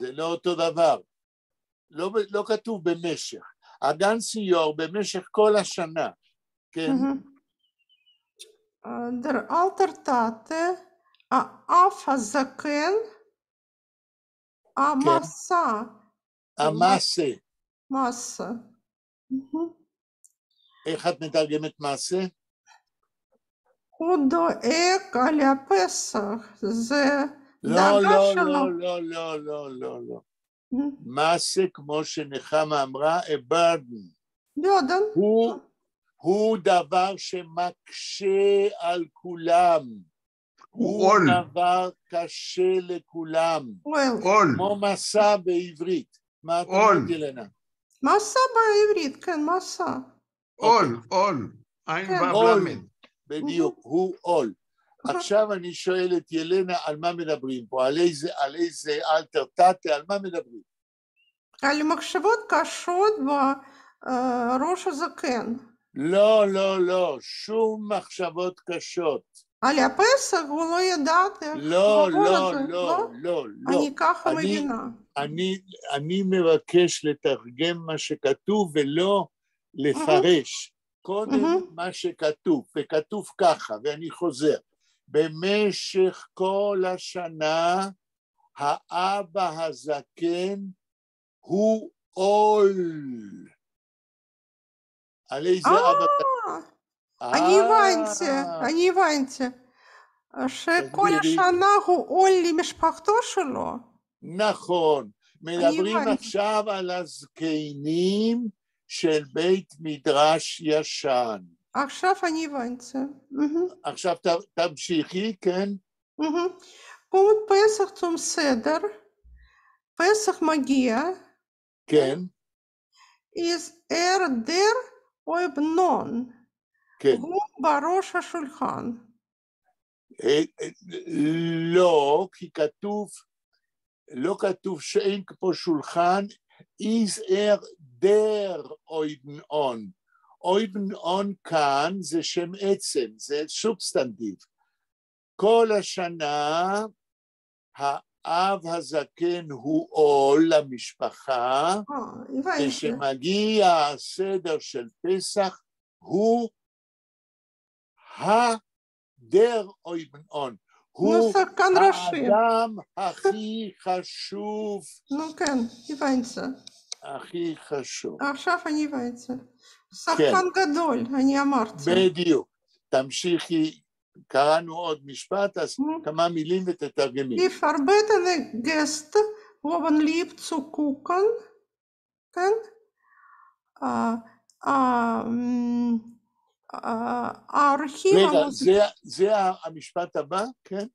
זה לא אותו דבר. לא כתוב במשך. הגן סיור במשך כל השנה, כן? Der alter Tate, האף הזקן, המסע. המסה. מסע. איך את מתרגמת מעשה? הוא דואג על הפסח, זה לא, דאגה לא, שלו. לא, לא, לא, לא, לא, לא. מעשה, כמו שנחמה אמרה, a burden. יודן. הוא דבר שמקשה על כולם. הוא עול. דבר קשה לכולם. עול. כמו מסע בעברית. מה את אומרת, ילנה? מסע בעברית, כן, מסע. עול. עין והבלמד. בדיוק, הוא עול. עכשיו אני שואל את ילנה על מה מדברים פה, על איזה אלטר טאטה, על מה מדברים? על מחשבות קשות בראש הזקן. לא, לא, לא, שום מחשבות קשות. על הפסח הוא לא ידעת איך לעבור את זה, לא? לא. אני ככה מבינה. אני מבקש לתרגם מה שכתוב ולא לפרש. קודם מה שכתוב, וכתוב ככה, ואני חוזר. במשך כל השנה, האבא הזקן הוא עול. על איזה אבא? אני הבנתי, שכל השנה הוא עול למשפחתו שלו. נכון, מדברים עכשיו על הזקנים של בית מדרש ישן. עכשיו אני הבנתי. עכשיו תמשיכי, כן? Kommt Pesach zum Seder, פסח מגיע, כן. is der Oibnon, כן. הוא בראש השולחן. לא, כי לא כתוב שאין פה שולחן, is der Oibnon. אויבנון כאן זה שם עצם, זה סובסטנטיב. כל השנה האב הזקן הוא עול למשפחה, כשמגיע הסדר של פסח הוא der אויבנון. הוא האדם הכי חשוב. נו כן, הבנתי. הכי חשוב. עכשיו אני הבנתי. שחקן גדול, אני אמרתי. בדיוק. תמשיכי, קראנו עוד משפט, אז כמה מילים ותתרגמי. Die verbetene Gäste haben lieb zu gucken, כן? האורחים... רגע, זה המשפט הבא, כן?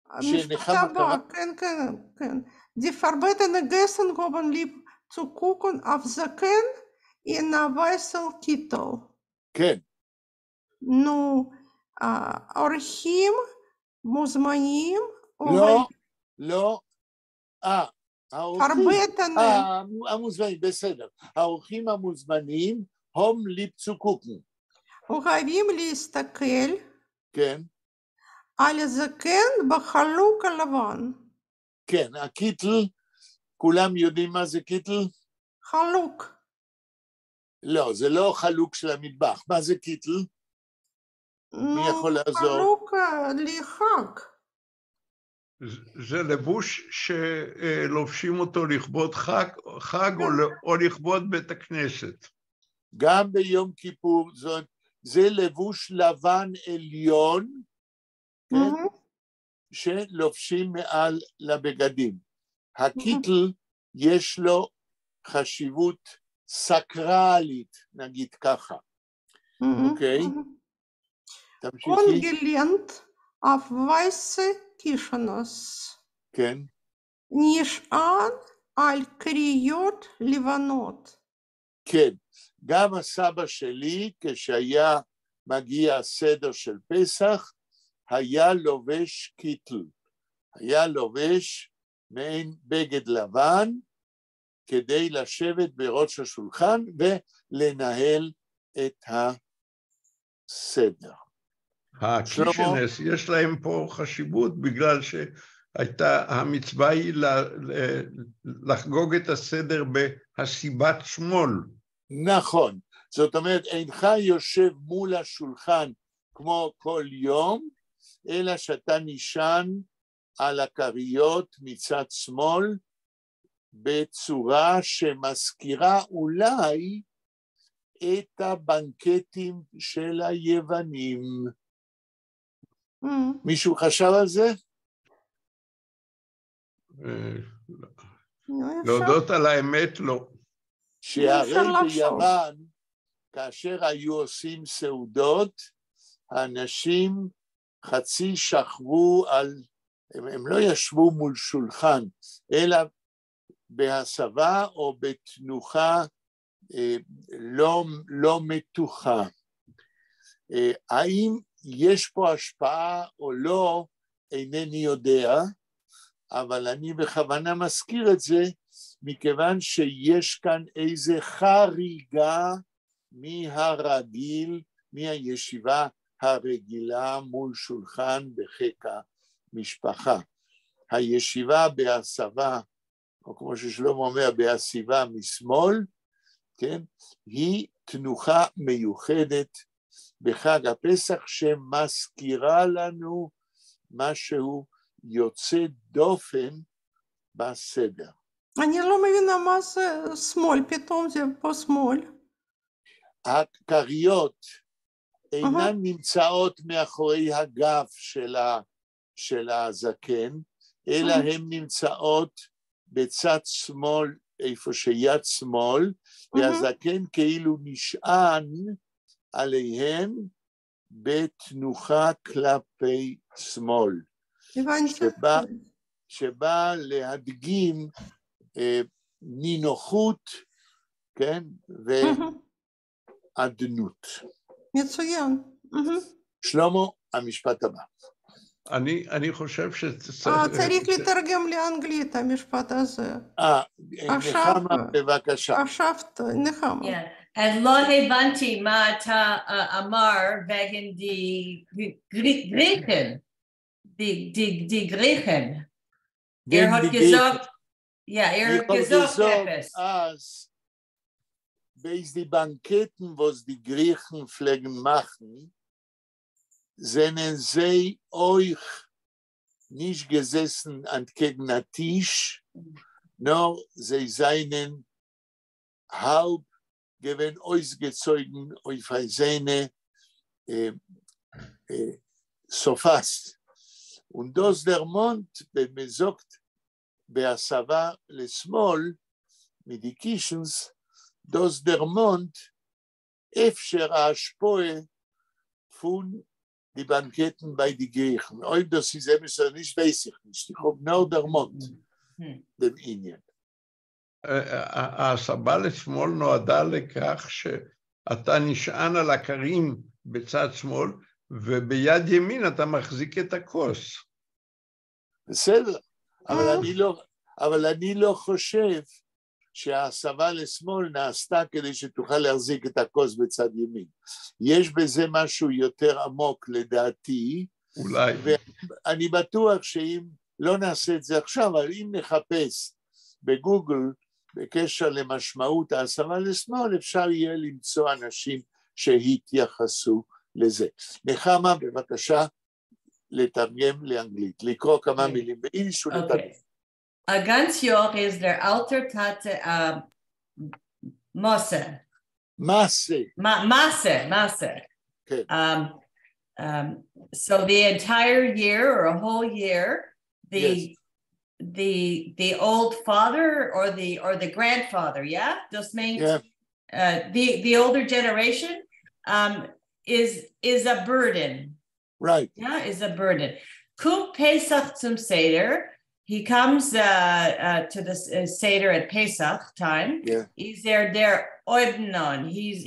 המשפט הבא, כן. Die verbetene Gäste haben lieb zu gucken auf זקן in a weißen Kittel. כן. נו, האורחים מוזמנים... לא. המוזמנים, בסדר. האורחים המוזמנים, הום ליפצוקוקן. וחייבים להסתכל כן. על הזקן בחלוק הלבן. כן, הקיטל, כולם יודעים מה זה קיטל? חלוק. לא, זה לא חלוק של המטבח. מה זה קיטל? מי יכול לעזור? חלוק לחג. זה לבוש שלובשים אותו לכבוד חג או לכבוד בית הכנסת. גם ביום כיפור, זה לבוש לבן עליון, כן? שלובשים מעל לבגדים. הקיטל יש לו חשיבות סקרלית, נגיד ככה. אוקיי? תמשיכי. קונגלנט auf weiße Tischnas. כן. נשען על קריות לבנות. כן. גם הסבא שלי, כשהיה מגיע הסדר של פסח, היה לובש קיטל. היה לובש מעין בגד לבן, כדי לשבת בראש השולחן ולנהל את הסדר. הקישנס, יש להם פה חשיבות בגלל שהייתה, המצווה היא לחגוג את הסדר בהסיבת שמאל. נכון, זאת אומרת, אינך יושב מול השולחן כמו כל יום, אלא שאתה נשען על הכריות מצד שמאל, בצורה שמזכירה אולי את הבנקטים של היוונים. מישהו חשב על זה? להודות על האמת, לא. שהרי ביוון, כאשר היו עושים סעודות, האנשים חצי שכבו על, הם לא ישבו מול שולחן, אלא בהסבה או בתנוחה לא מתוחה. האם יש פה השפעה או לא, אינני יודע, אבל אני בכוונה מזכיר את זה, מכיוון שיש כאן איזה חריגה מהרגיל, מהישיבה הרגילה מול שולחן בחיק המשפחה. הישיבה בהסבה, או כמו ששלמה אומר, בהסיבה משמאל, כן? היא תנוחה מיוחדת בחג הפסח שמזכירה לנו משהו יוצא דופן בסדר. אני לא מבינה מה זה שמאל, פתאום זה פה שמאל. הכריות אינן נמצאות מאחורי הגב של הזקן, אלא הן נמצאות בצד שמאל, איפה שיד שמאל, והזקן כאילו נשען עליהן בתנוחה כלפי שמאל, שבא להדגים נינוחות, כן, ועדנות. מצוין. שלמה, המשפט הבא. אני חושב צריך לתרגם לאנגלית המשפט הזה. נחמה, בבקשה. עכשיו, נחמה. אז לא הבנתי מה אתה אמר wegen die Griechen. Die Griechen. Hat gesagt, hat gesagt etwas. Als bei den Banketten, was die Griechen pflegen machen, sind sie euch nicht gesessen entgegen den Tisch, nur sie seien halb gewinn ausgezogen auf seine Sofas. Und das der Mond, wenn man sagt, בהסבה לשמאל, מדיקישנס, das der Mond, אפשר ההשפועה von die Banketten bei die Griechen. Ob das ist eben nicht, weiß ich nicht. Ich habe nur der Mond, dem Indien. ההסבה לשמאל נועדה לכך שאתה נשען על הכרים בצד שמאל, וביד ימין אתה מחזיק את הכוס. בסדר, אבל אני לא חושב שההסבה לשמאל נעשתה כדי שתוכל להחזיק את הכוס בצד ימין. יש בזה משהו יותר עמוק לדעתי, אולי. ואני בטוח שאם לא נעשה את זה עכשיו, אבל אם נחפש בגוגל בקשר למשמעות ההסבה לשמאל, אפשר יהיה למצוא אנשים שהתייחסו לזה. נחמה, בבקשה, לתרגם לאנגלית, לקרוא כמה מילים ביידיש ולתרגם. Ganz Jahr ist der Alter Tate Masse. Masse. Masse. Okay. So the entire year or a whole year, the old father or the grandfather, yeah, just means the older generation is a burden. Right. Yeah, is a burden. Kum Pesach zum Seder. He comes to the Seder at Pesach time. Yeah. He's there Oibnon. He's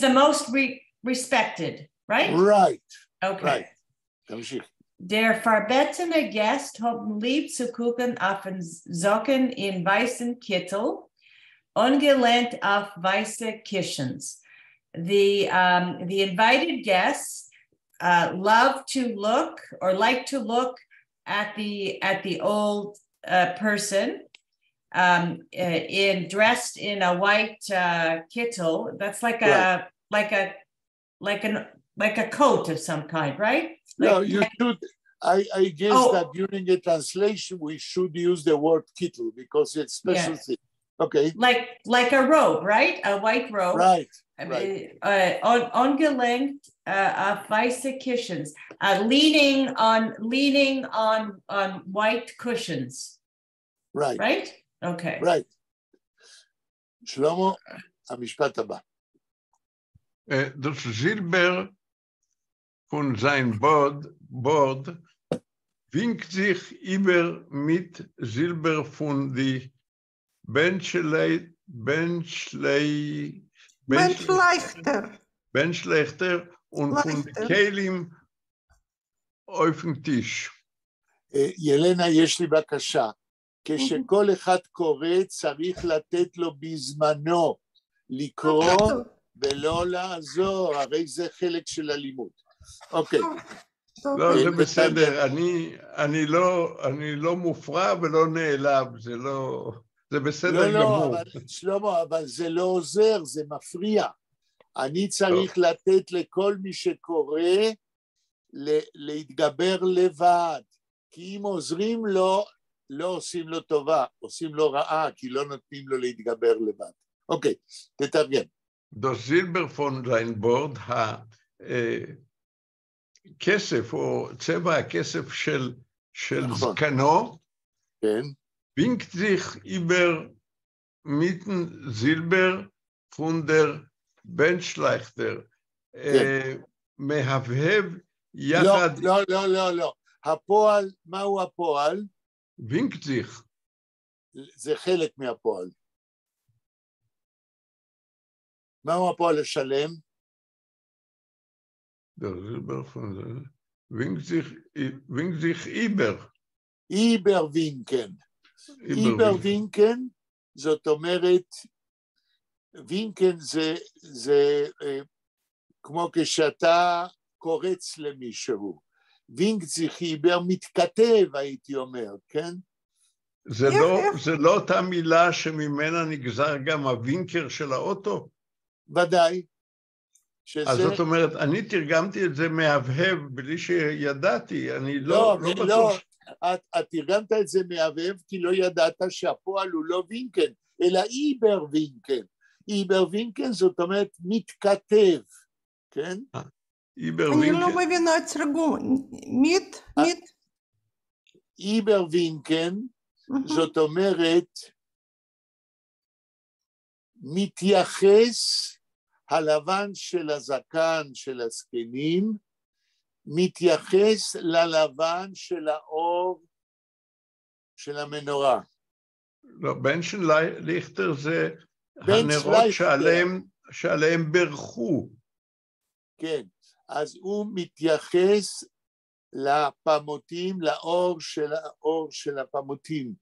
the most respected, right? Right. Okay. Right. Der verbettene Gast haben lieb zu gucken auf den Socken in weißen Kittel, ungelehnt auf weiße Kischens. The invited guests love to look or like to look at the old person dressed in a white kittel. That's like a coat of some kind, right? No, you should. I guess that during a translation we should use the word kittel because it's special thing. Okay. Like a robe, right? A white robe. Right. Ungelenkt auf weiße cushions, leaning on white cushions. Right. Right? Okay. Right. שלמה, המשפט הבא. Das Silber von sein Bord winkt sich über mit Silber von die Benchlechter und von Kelim auf den Tisch. ילנה, יש לי בקשה. כשכל אחד קורא, צריך לתת לו בזמנו לקרוא ולא לעזור, הרי זה חלק של הלימוד. אוקיי. לא, זה בסדר, אני לא מופרע ולא נעלב, זה בסדר גמור. לא, שלמה, אבל זה לא עוזר, זה מפריע. אני צריך לתת לכל מי שקורא להתגבר לבד, כי אם עוזרים לו, לא עושים לו טובה, עושים לו רעה, כי לא נותנים לו להתגבר לבד. אוקיי, תתרגם. Das Silber von sein Bord, הכסף או צבע הכסף של זקנו, winkt sich über mitten Silber von der Benchlechter, מהבהב יחד... לא. הפועל, מהו הפועל? winkt sich. זה חלק מהפועל. מהו הפועל לשלם? Der Silber von der... winkt sich über. איברווינקן. איברווינקן, זאת אומרת, וינקן זה כמו כשאתה קורץ למישהו. וינק זיך איבר מתכתב, הייתי אומר, כן? זה לא אותה מילה שממנה נגזר גם הווינקר של האוטו? ודאי. אז זאת אומרת, אני תרגמתי את זה מהבהב בלי שידעתי, אני לא בטוח. את תרגמת את זה מהבהב כי לא ידעת שהפועל הוא לא וינקן, אלא איבר וינקן. איבר וינקן זאת אומרת מתכתב, כן? אני לא מבינה את תרגום. איבר וינקן זאת אומרת מתייחס הלבן של הזקן של הזקנים, מתייחס ללבן של האור של המנורה. לא, בנצ'ליכטר זה הנרות שעליהם ברכו. כן, אז הוא מתייחס לפמותים, לאור של הפמותים.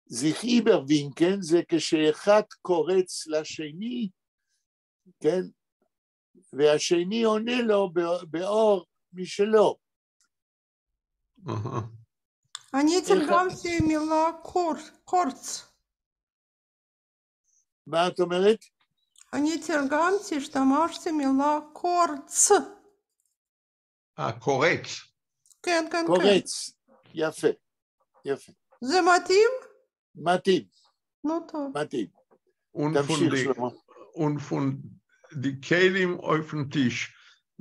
זיך איברווינקן זה כשאחד קורץ לשני, כן? והשני עונה לו באור משלו. אני תרגמתי מילה קורץ. מה את אומרת? אני תרגמתי, השתמשתי מילה קורץ. קורץ. כן, כן, קורץ. יפה, יפה. זה מתאים? מתאים. נו טוב. מתאים. תמשיך שלמה. Und von die Kelim auf den Tisch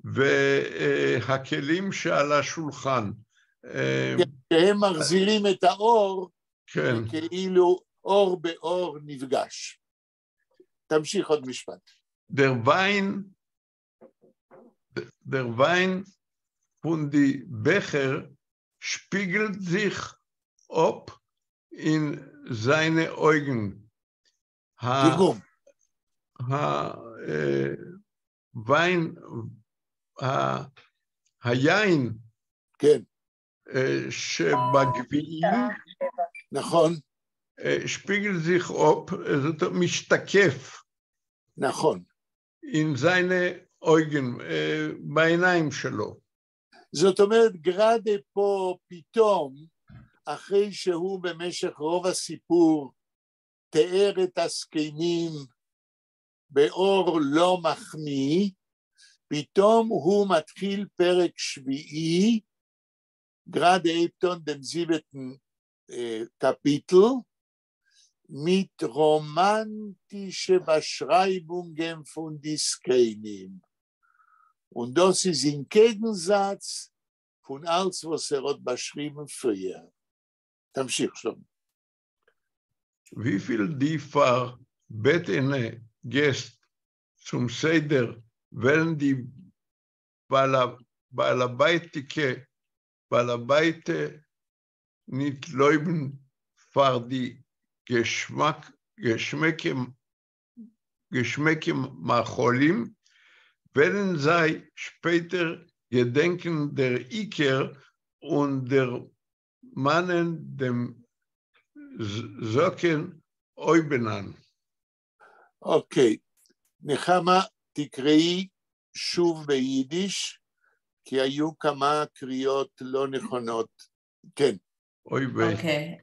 והכלים שעל השולחן. שהם מחזירים את האור, כן. כאילו אור באור נפגש. תמשיך עוד משפט. Der Wein von die Becher spiegelt sich ob in seine Augen. תרגום. היין כן. שבגביעים, נכון. שפיגל זיך אופ, זאת משתקף. נכון. in seine Augen, בעיניים שלו. זאת אומרת, גרדה פה פתאום, אחרי שהוא במשך רוב הסיפור, תיאר את הזקנים באור לא מחמיא, פתאום הוא מתחיל פרק שביעי, גרד אייפטון דם זיבטן קפיטל, mit romantische Beschreibungen von die Skenen. Und das ist im Gegensatz von alles, was hat beschrieben früher. תמשיך שלום. Wie viel die verbetene Gäste zum Seder wollen die Balabaite nicht leuben für die Geschmäcke Macholim, werden sie später gedenken der Iker und der Mannen dem Socken Oibenan. אוקיי, נחמה, תקראי שוב ביידיש, כי היו כמה קריאות לא נכונות. כן. Okay.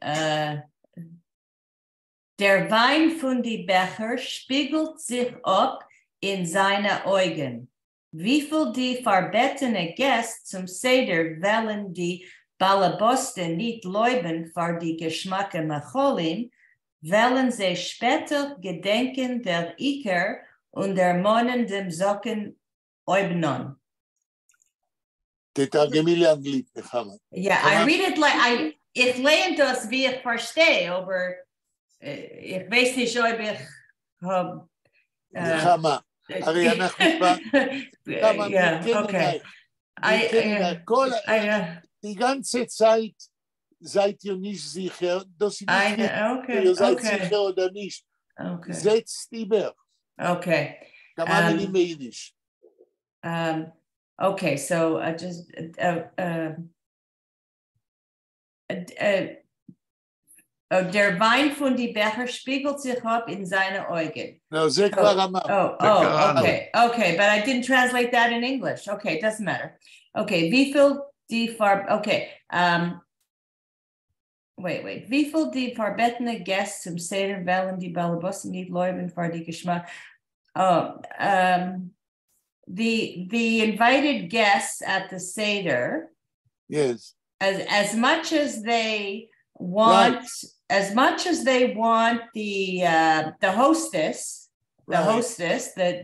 Der Wein von die Becher spiegelt sich ab in seine Augen. Wie viel die verbettene Gäste zum Seder wollen die Balaboste nicht leuben für die Geschmacke Macholim, wollen sie später gedenken der Iker und der Monnen dem Socken Oibnon. תתרגמי לאנגלית, נחמה. Yeah, I read it like, ich lehne das, wie ich verstehe, aber ich weiß nicht, ob ich habe... נחמה, הרי אנחנו כבר... נחמה, die ganze Zeit seid ihr nicht sicher, dass ihr seid sicher oder nicht. Setzt über. Okay. כמה מילים ביידיש. Okay, so just der Wein von die Becher spiegelt sich up in seine Augen. No, זה כבר אמר. Okay, but I didn't translate that in English. Okay, it doesn't matter. Okay, wie viel die wait. Wie viel die verbettene Gäste zum Seder wollen die Balabosten nicht leuben für die Geschmack? The invited guests at the Seder, yes, as much as they want, right. As much as they want the hostess, the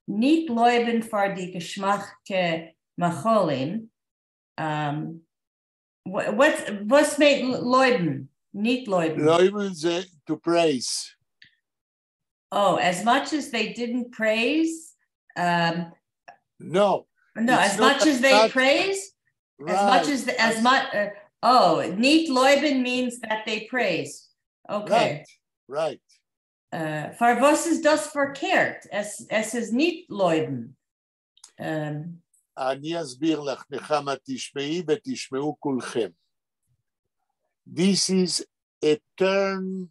nicht leuben für die Geschmacke Macholim. What's made leuben? Nicht leuben. Leuben is to praise. Oh, as much as they didn't praise? No. As much as they praise? Right. Nicht leuben means that they praise. Okay. Right. Für was ist das verkehrt? Es ist nicht leuben. אני אסביר לך, נחמה, תשמעי ותשמעו כולכם. This is a turn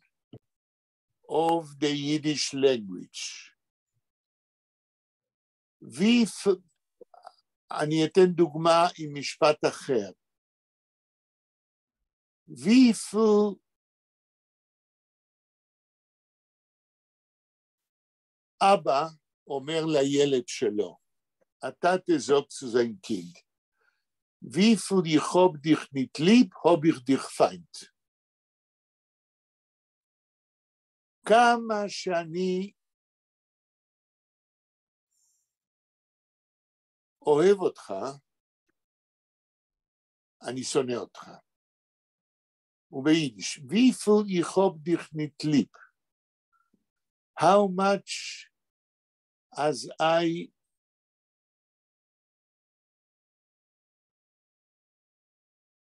of the Yiddish language. אני אתן דוגמה עם משפט אחר. Wie viel אבא אומר לילד שלו, אתה תזוג zu sein Kind. Wie viel ich hab dich nicht lieb, hab ich dich feind. כמה שאני אוהב אותך, אני שונא אותך. וביידיש, wie viel ich hab dich nicht lieb. How much as I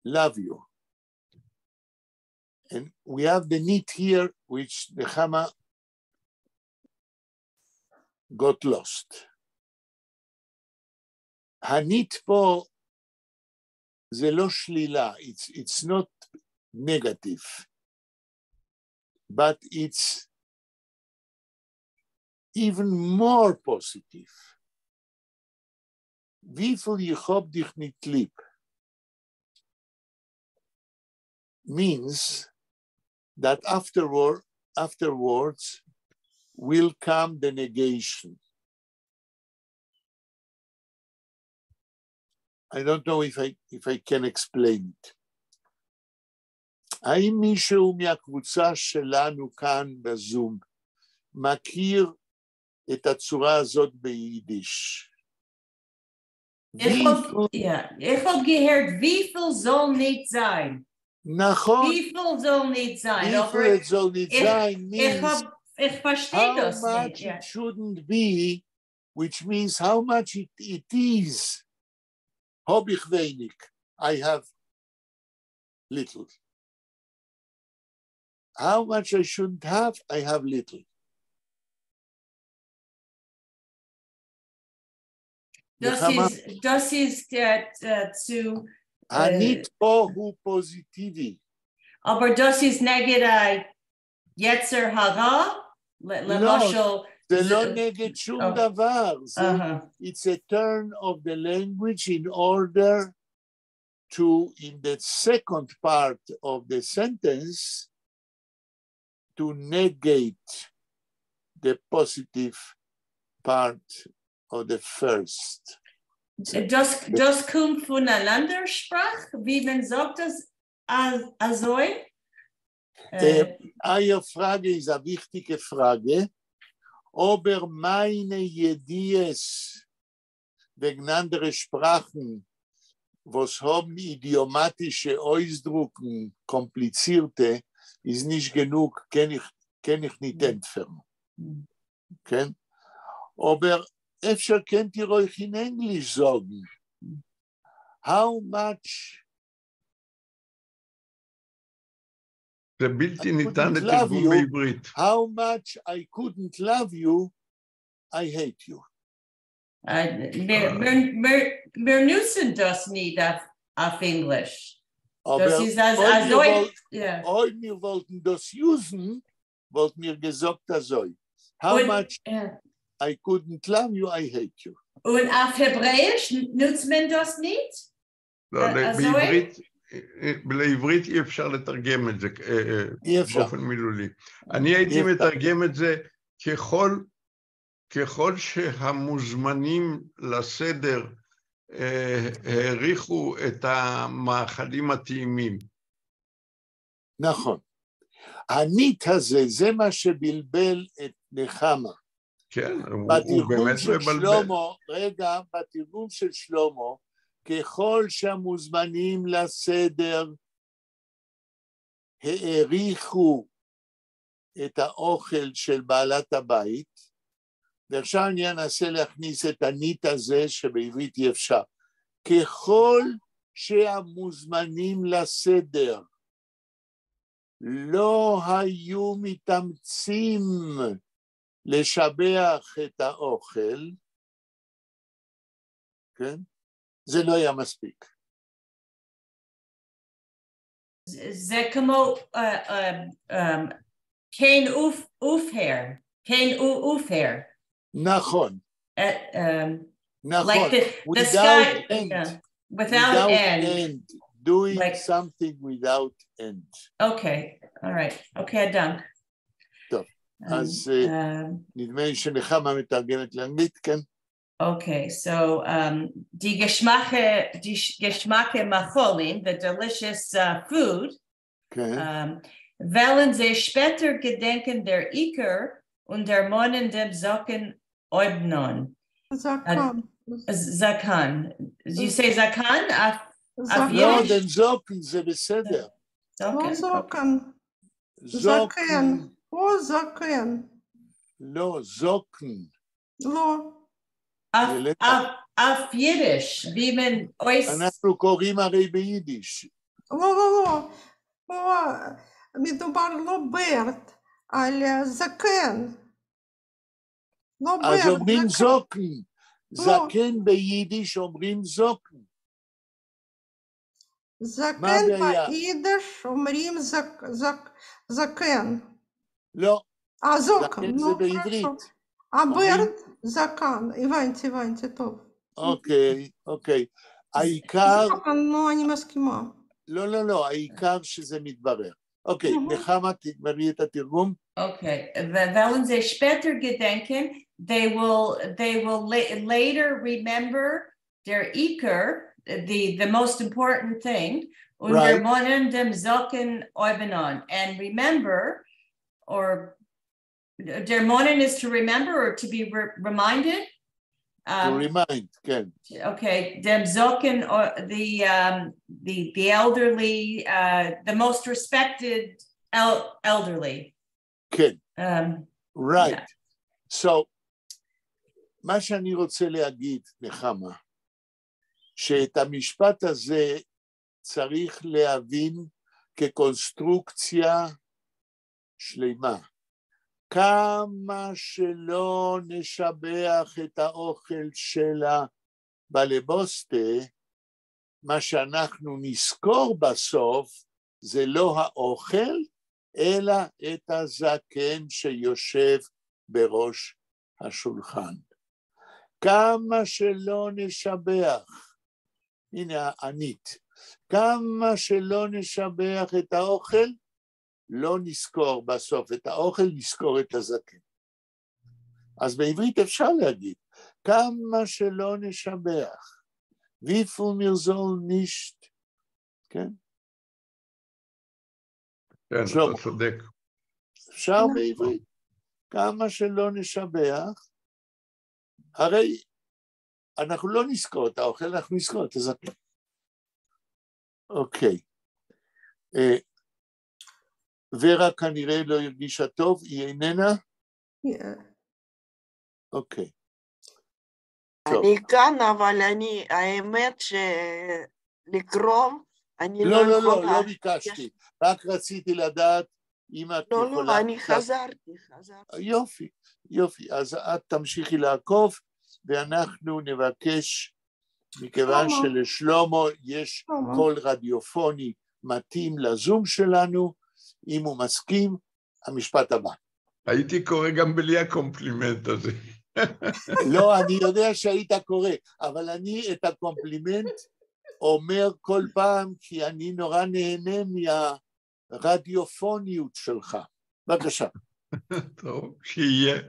love you. And we have the need here, which Nechama got lost. הנית פה זה לא שלילה, it's not negative, but it's even more positive. Wie viel ich hab dich nicht lieb means that afterwards will come the negation. I don't know if I can explain it. האם מישהו מהקבוצה שלנו כאן בזום מכיר את הצורה הזאת ביידיש? Ich hab gehört, wie viel soll nicht sein? נכון. Wie viel soll nicht sein? Wie viel soll nicht sein means ich verstehe how das much nicht. it shouldn't be, which means how much it is. Hab ich wenig. I have little. How much I shouldn't have, I have little. Das ist zu... הנית פה הוא פוזיטיבי. Aber das ist נגד יצר הרע? למשל... זה לא נגד שום דבר. It's a turn of the language in order to, in the second part of the sentence, to negate the positive part of the first. Das kommt von einer Ländersprache, wie man sagt das, also? Eine Frage ist eine wichtige Frage. Aber meine Idees wegen anderen Sprachen, was haben idiomatische Ausdrucken, komplizierte, ist nicht genug, kann ich nicht entfernen. Okay? Aber אפשר könnt ihr euch in Englisch sagen. How much זה בלתי ניתן לתרגום בעברית. How much I couldn't love you, I hate you. Wir nutzen das nicht auf Englisch. Aber das ist wenn wir wollten das usen, wollten wir gesagt also. How much I couldn't love you, I hate you. Und auf Hebräisch nutzt man das nicht? בעברית אי אפשר לתרגם את זה באופן מילולי. אני הייתי מתרגם את זה ככל שהמוזמנים לסדר העריכו את המאכלים הטעימים. נכון. הנית הזה, זה מה שבלבל את נחמה. כן, הוא באמת מבלבל. רגע, בתרגום של שלמה, ככל שהמוזמנים לסדר העריכו את האוכל של בעלת הבית, ועכשיו אני אנסה להכניס את הנית הזה שבעברית אי אפשר. ככל שהמוזמנים לסדר לא היו מתאמצים לשבח את האוכל, כן? זה לא היה מספיק. זה כמו קיין אופהר, קיין אופהר. נכון. נכון. Like the without sky, end. without end. Doing like, something without end. Okay, all right. Okay, done. טוב, אז נדמה לי שנחמה מתרגמת לאנגלית, כן? Okay, so die Geschmacke Macholim, the delicious food, כן. wollen sie später gedenken der Iker und der Monen dem Socken Oibnon. Zakan. Zakan. You say Zakan? לא, dem Socken זה בסדר. לא זוקן. זקן. או זקן. לא, זוקן. לא. אף יידיש, wie man אנחנו קוראים הרי ביידיש. לא. מדובר לא ברט, על זקן. לא ברט. אז אומרים זוקן. זקן ביידיש אומרים זוקן. זקן ביידיש אומרים זקן. לא. זוקן. זקן זה בעברית. ברט, זקן. הבנתי טוב. אוקיי. העיקר... לא, אני מסכימה. לא, העיקר שזה מתברר. אוקיי, נחמה, תגמרי את התרגום. Okay, wollen sie später gedenken, they will later remember their Iker, the most important thing, und der Monen dem Zocken Oibenon. And remember, or der Monen is to remember or to be reminded? To remind, כן. Okay, dem Zocken, the elderly, the most respected elderly. כן, right. So, מה שאני רוצה להגיד, נחמה, שאת המשפט הזה צריך להבין כקונסטרוקציה שלמה. כמה שלא נשבח את האוכל של הבלבוסטה, מה שאנחנו נזכור בסוף זה לא האוכל, אלא את הזקן שיושב בראש השולחן. כמה שלא נשבח, הנה הענית, כמה שלא נשבח את האוכל, לא נזכור בסוף את האוכל, נזכור את הזקן. אז בעברית אפשר להגיד, כמה שלא נשבח, ויפול מירזול נישט, כן? כן, אתה צודק. אפשר בעברית, כמה שלא נשבח, הרי אנחנו לא נזכור את האוכל, אנחנו נזכור את הזקן. אוקיי. ורה כנראה לא הרגישה טוב, היא איננה? אוקיי. אני כאן, אבל האמת שלקרוא, אני לא יכולה. לא ביקשתי, רק רציתי לדעת אם את יכולה... לא, אני חזרתי. יופי, אז את תמשיכי לעקוב, ואנחנו נבקש, מכיוון שלשלמה יש קול רדיופוני מתאים לזום שלנו, אם הוא מסכים, המשפט הבא. הייתי קורא גם בלי הקומפלימנט הזה. לא, אני יודע שהיית קורא, אבל אני את הקומפלימנט אומר כל פעם, כי אני נורא נהנה מהרדיופוניות שלך. בבקשה. טוב, שיהיה.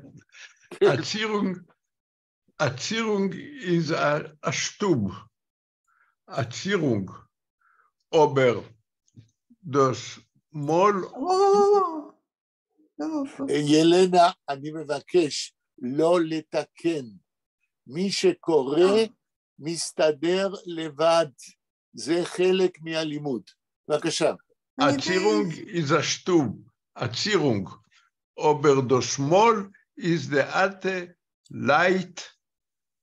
Erzierung ist ein Stub. Erzierung. Aber das Mol... ילנה, אני מבקש לא לתקן. מי שקורא מסתדר לבד. זה חלק מהלימוד. בבקשה. Erzierung ist ein Stub. Erzierung. Aber das Mol ist der alte Leid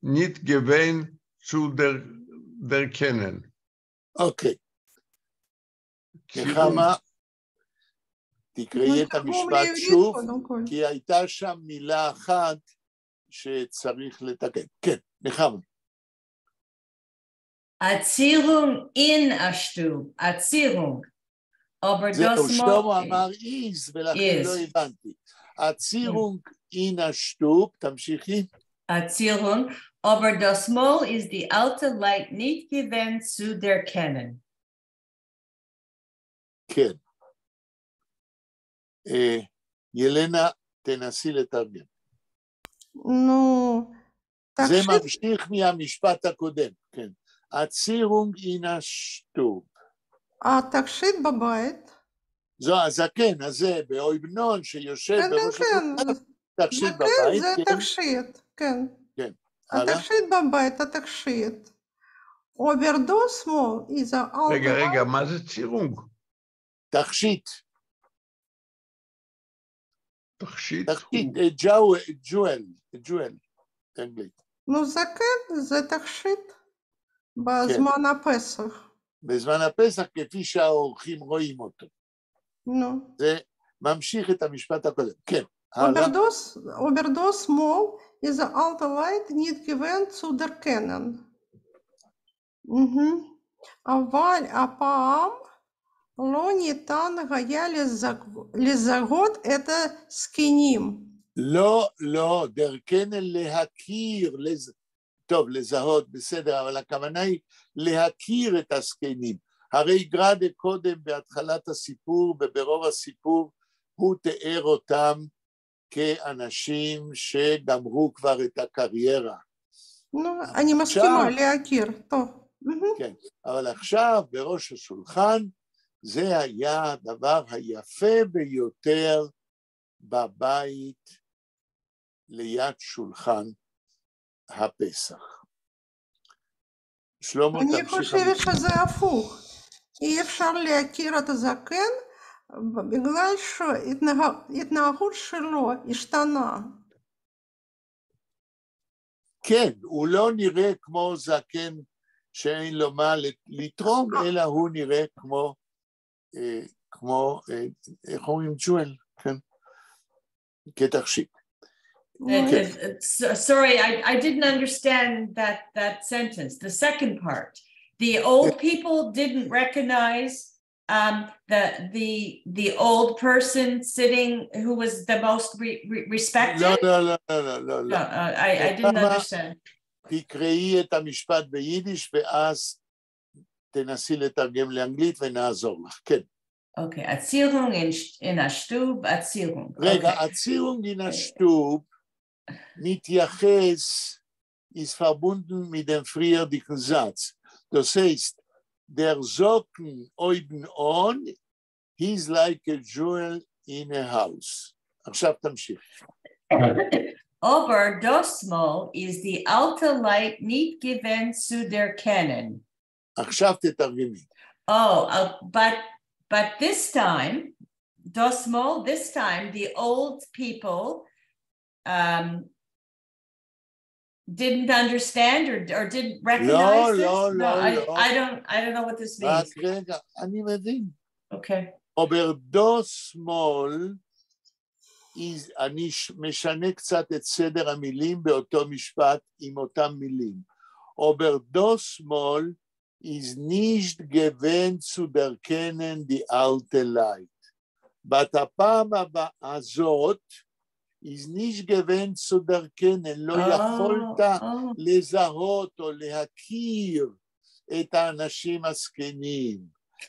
nicht gewöhnt zu erkennen. אוקיי. נחמה, תקראי את המשפט שוב, כי הייתה שם מילה אחת שצריך לתקן. כן, נחמה. Erzählung in a Stub, Erzählung. Aber זהו, das שלמה Mal אמר איז, ולכן לא הבנתי. הצירונג אין השטוב, תמשיכי. Erzählung, aber das Mal ist die alte Leid nicht gewöhnt zu der Kennen. כן. ילנה, תנסי לתרגם. נו, זה תקשיב, ממשיך מהמשפט הקודם, כן. הצירונג אין השטוב. תקשיב בבית. זו הזקן הזה באויבנון שיושב כן, בראש כן, הקודם, תכשיט זקן בבית, זה כן. תקשיט, כן. כן, הלאה. התקשיט בבית, התקשיט. אוברדו שמאל, איזה רגע, מה זה צירונג? תכשיט. תכשיט. ג'ואל, אנגלית. נו, זקן זה תקשיט בזמן הפסח. בזמן הפסח, כפי שהאורחים רואים אותו. נו. זה ממשיך את המשפט הקודם. כן, הלאה. Oberdo small is the alte Leid nicht gewöhnt zu erkennen. אבל הפעם לא ניתן היה לזהות את הזקנים. לא, דרכנן להכיר, טוב, לזהות, בסדר, אבל הכוונה היא להכיר את הזקנים. הרי גרדה קודם בהתחלת הסיפור וברוב הסיפור הוא תיאר אותם כאנשים שגמרו כבר את הקריירה. אני מסכימה להכיר, טוב. כן, אבל עכשיו בראש השולחן זה היה הדבר היפה ביותר בבית ליד שולחן הפסח. שלמה אני תמשיך. חושבת שזה הפוך. אי אפשר להכיר את הזקן בגלל שההתנהגות שלו השתנה. כן, הוא לא נראה כמו זקן שאין לו מה לתרום, אלא הוא נראה כמו איך אומרים ג'ואל, כן? כתכשיט. Sorry, I didn't understand that sentence, the second part. The old people didn't recognize the old person sitting who was the most respected? לא. I didn't understand. תקראי את המשפט ביידיש ואז תנסי לתרגם לאנגלית ונעזור לך, כן. Okay, Erzählung in a Stub, Erzählung. רגע, Erzählung in a Stub מתייחס, ist verbunden mit dem früheren Satz. Das heißt, der Socken oben on, he's like a jewel in a house. עכשיו תמשיך. Aber das Mal ist die alte Leid nicht gewöhnt zu der Kennen. עכשיו תתרגמי. Oh, but this time, das Mal, this time, the old people didn't understand or didn't recognize this? No. I don't know what this means. רגע, אני מבין. Okay. Aber das Mal, אני משנה קצת את סדר המילים באותו משפט עם אותם מילים. Aber das Mal ist nicht gewöhnt zu erkennen die alte Leid. בפעם הזאת, is nicht gewöhnt zu erkennen, לא יכולת לזהות או להכיר את האנשים הזקנים,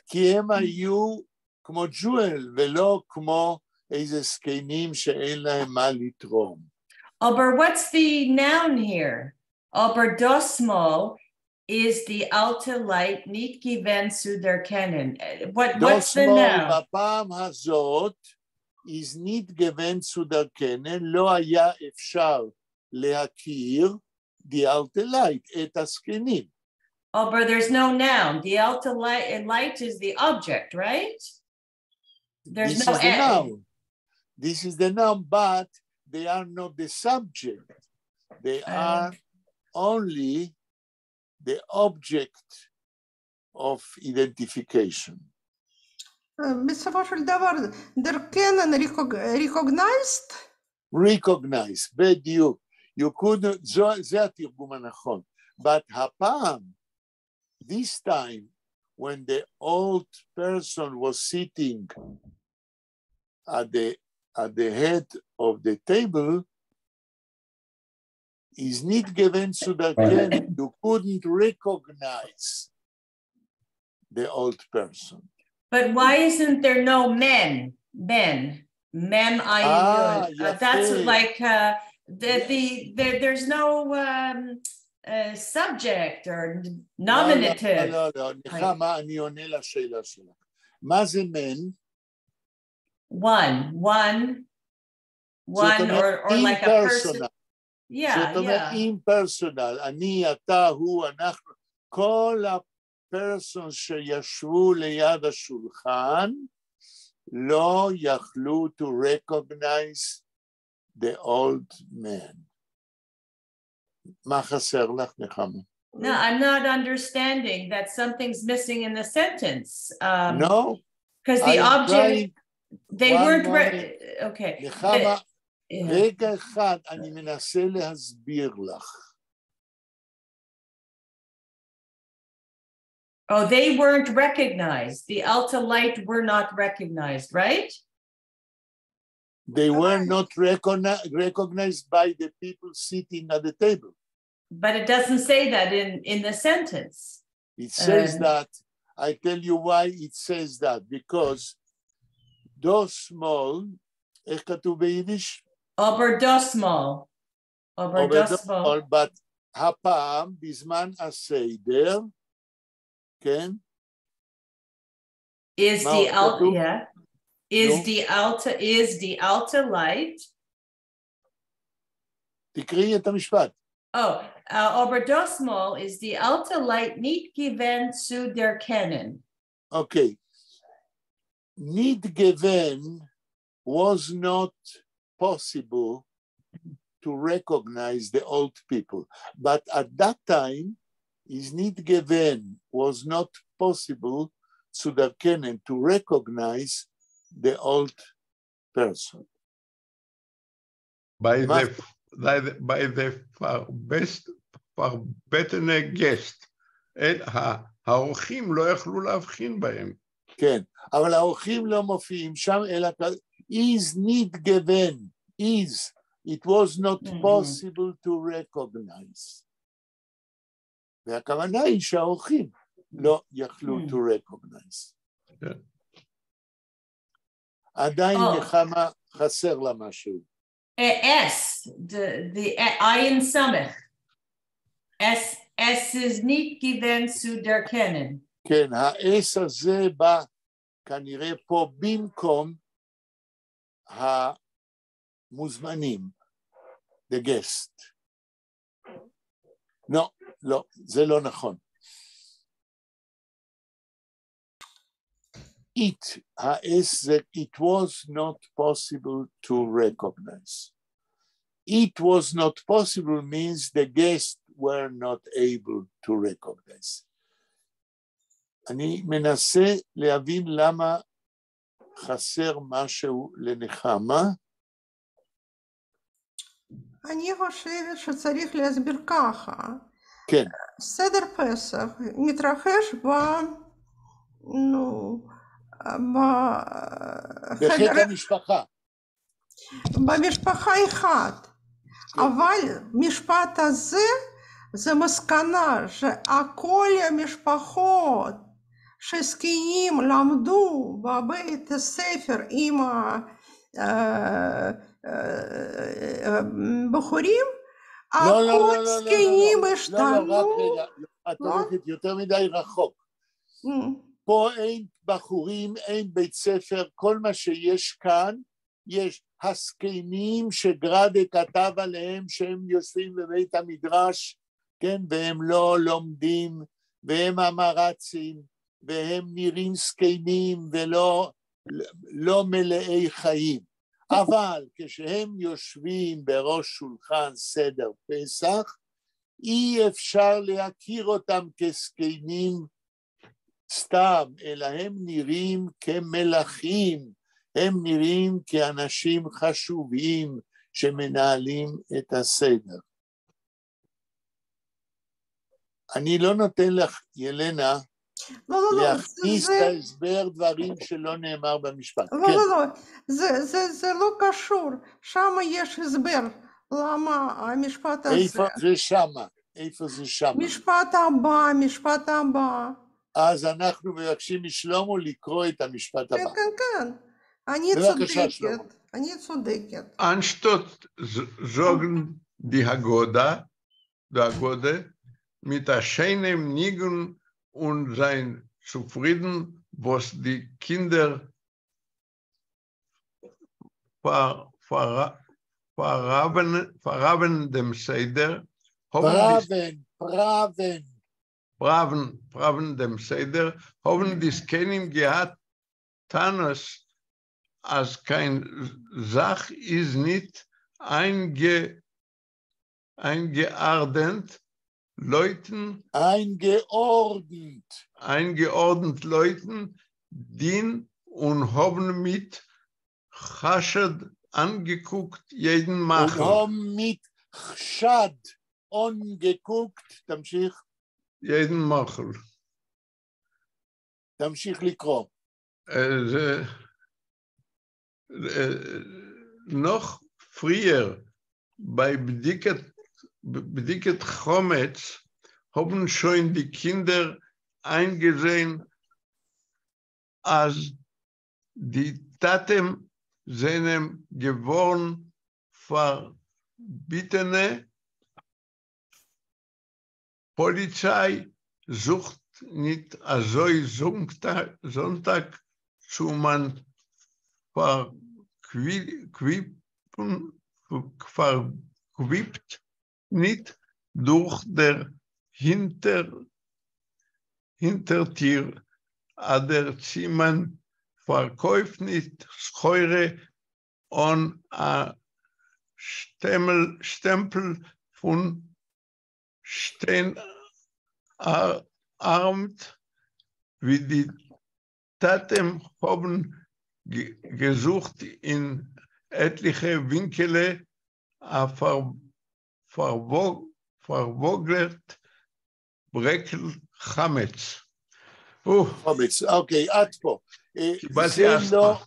כי הם היו כמו ג'ואל ולא כמו איזה זקנים שאין להם מה לתרום. Aber what's the noun here? Aber das Mal is the alte Leid nicht gewöhnt zu erkennen. What's the noun? בפעם הזאת is nicht gewöhnt zu erkennen, לא היה אפשר להכיר die alte Leid, את הזקנים. But there's no noun. The alte Leid is the object, right? There's This no is the noun. This is the noun, but they are not the subject. They are only the object of identification. בסופו של דבר, דרכן recognized? Recognize, בדיוק. זה התרגום הנכון. But הפעם, this time, when the old person was sitting at the head of the table, is not given so that you couldn't recognize the old person. But why isn't there no men? Mem ayin. That's like there's no subject or nominative. לא, נחמה, אני עונה לשאלה שלך. מה זה men? One or like a person. Yeah, זאת אומרת, impersonal, אני, אתה, הוא, אנחנו, כל הפרסון שישבו ליד השולחן, לא יכלו to recognize the old man. מה חסר לך, נחמה? No, I'm not understanding that something's missing in the sentence. No. Because the object, they weren't, okay. נחמה, רגע אחד, אני מנסה להסביר לך. Oh, they weren't recognized. The Alta Light were not recognized, right? They were not recognized by the people sitting at the table. But it doesn't say that in the sentence. It says that. I tell you why it says that. Because do small, איך כתוב ביידיש? Oberdosmal. But הפעם, בזמן הסדר, כן? Is the Alta, yeah. Is the Alta Light? תקראי את המשפט. Oh, Oberdosmal is the Alta Light nicht given zu der Kennen. Okay. Nicht given was not possible to recognize the old people. But at that time, is nicht given was not possible zu der Kennen to recognize the old person. By the forbidden guest, האורחים לא יכלו להבחין בהם. כן, אבל האורחים לא מופיעים שם, אלא is not given, is, it was not possible to recognize. והכוונה היא שהאורחים לא יכלו to recognize. עדיין נחמה חסר לה משהו. S, the Ayin Samech. S is nicht given zu der Kennen. כן, ה-S הזה בא כנראה פה במקום המוזמנים, the guest. לא, זה לא נכון. It was not possible to recognize. It was not possible means the guests were not able to recognize. אני מנסה להבין למה חסר משהו לנחמה. אני חושבת שצריך להסביר ככה. כן. סדר פסח מתרחש בחדר המשפחה. במשפחה אחת. אבל משפט הזה זה מסקנה שכל המשפחות שזקנים למדו בבית הספר עם הבחורים, הכל זקנים השתנו. לא, רק רגע, את הולכת יותר מדי רחוק. פה אין בחורים, אין בית ספר, כל מה שיש כאן, יש הזקנים שגרדה כתב עליהם שהם יושבים בבית המדרש, כן, והם לא לומדים, והם המרצים, והם נראים זקנים ולא מלאי חיים. אבל כשהם יושבים בראש שולחן סדר פסח, אי אפשר להכיר אותם כזקנים סתם, אלא הם נראים כמלכים, הם נראים כאנשים חשובים שמנהלים את הסדר. אני לא נותן לך, ילנה, לא, להכניס את ההסבר דברים שלא נאמר במשפט. לא, זה לא קשור, שם יש הסבר, למה המשפט הזה. איפה זה שמה? איפה זה שמה? משפט הבא. אז אנחנו מבקשים משלמה לקרוא את המשפט הבא. כן, אני צודקת. Anstatt sagen die Haggadah, mit der schönen Nigen und sein zufrieden, was die Kinder verraben dem Seder, braven dem Seder, haben die Skenim gehabt, Tanas, als kein Sach ist nicht eingeordnet Leuten, eingeordnet Leuten, die und haben mit Chashad angeguckt jeden Machel. Und haben mit Chashad angeguckt, תמשיך. jeden Machel. תמשיך לקרוא. noch früher bei Bediket Chometz haben schon die Kinder eingesehen, als die Taten seinem geworden verbietene Polizei sucht nicht also Sonntag zu man verquippt nicht durch der Hintertür, der Zimmern verkauft nicht Scheure und ein Stempel von Steinarmt, wie die Taten haben gesucht in etliche Winkel verwogelt Breckel Chametz. חומץ, אוקיי, עד פה. קיבלתי זה אסתמה. לא,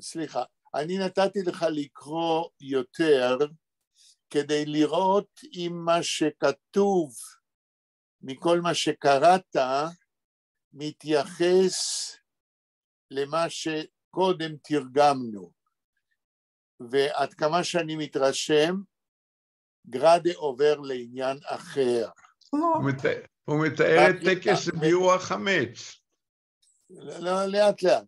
סליחה, אני נתתי לך לקרוא יותר כדי לראות אם מה שכתוב מכל מה שקראת מתייחס למה שקודם תרגמנו. ועד כמה שאני מתרשם, גרדה עובר לעניין אחר. הוא מתאר את טקס ביעור החמץ. לא, לאט לאט.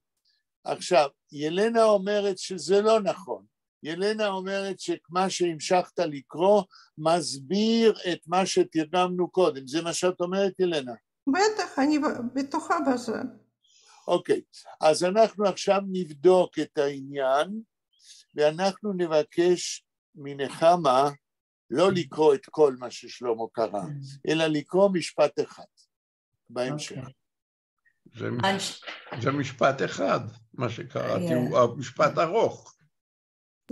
עכשיו, ילנה אומרת שזה לא נכון. ילנה אומרת שמה שהמשכת לקרוא מסביר את מה שתרגמנו קודם. זה מה שאת אומרת, ילנה? בטח, אני בטוחה בזה. אוקיי, אז אנחנו עכשיו נבדוק את העניין, ואנחנו נבקש מנחמה לא לקרוא את כל מה ששלמה קרא, אלא לקרוא משפט אחד בהמשך. זה משפט אחד, מה שקראתי, הוא משפט ארוך.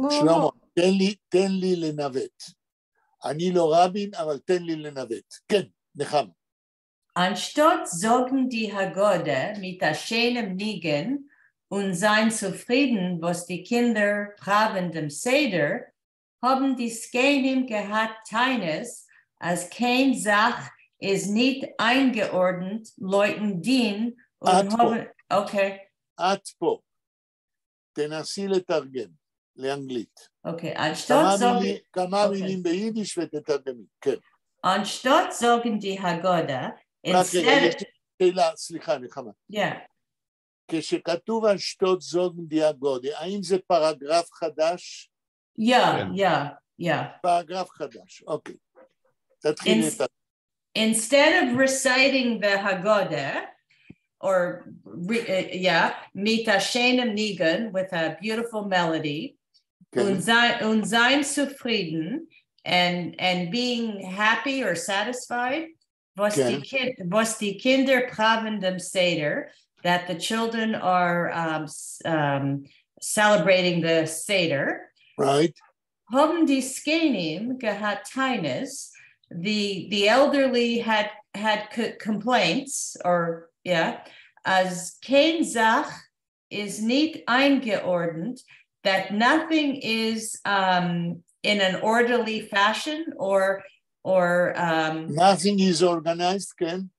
שלמה, תן לי לנווט. אני לא רבין, אבל תן לי לנווט. כן, נחמה. Anstatt sorgen die Haggadah mit der schönen Nigen und sein zufrieden, was die Kinder haben dem Seder, haben die Skenim gehabt Teines, als kein Sach ist nicht eingeordnet, Leuten dienen und haben... Okay. עד פה. תנסי לתרגם לאנגלית. Okay, anstatt sorgen... כמה מילים ביידיש ותתרגמי, כן. Anstatt sorgen die Haggadah, סליחה, נחמה. Yeah. כשכתוב אשתות זוגן די הגודה, האם זה פרגרף חדש? Yeah. פרגרף חדש, אוקיי. תתחיל את... Instead of reciting the Haggadah, or Mita Shenem Nigan with a beautiful melody, und sein zufrieden, and being happy or satisfied, was die Kinder praven dem Seder, that the children are celebrating the Seder. Right. Haben die Skenim gehat Taines, the elderly had complaints, or yeah, as kein Sach is nicht eingeordnet, that nothing is in an orderly fashion or nothing is organized, Ken?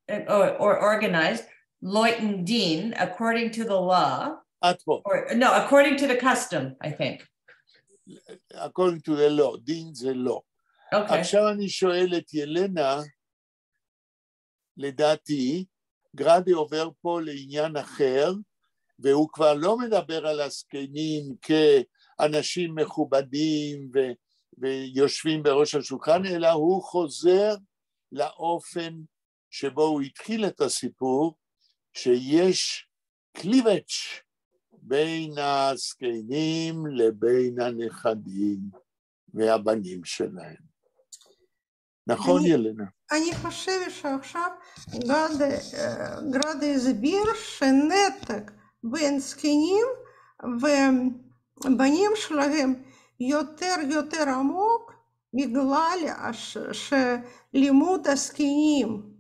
Or organized, Leuten Din, according to the law. Or no, according to the custom, I think. According to the law, Din זה law. Okay. עכשיו אני שואל את ילנה, לדעתי, גרדי עובר פה לעניין אחר, והוא כבר לא מדבר על הזקנים כאנשים מכובדים ויושבים בראש השולחן, אלא הוא חוזר לאופן שבו הוא התחיל את הסיפור, שיש קליבץ' בין הזקנים לבין הנכדים והבנים שלהם. נכון, ילנה? אני חושבת שעכשיו גרדי הסביר שנתק בין זקנים ובנים שלהם יותר עמוק בגלל שלימוד הזקנים.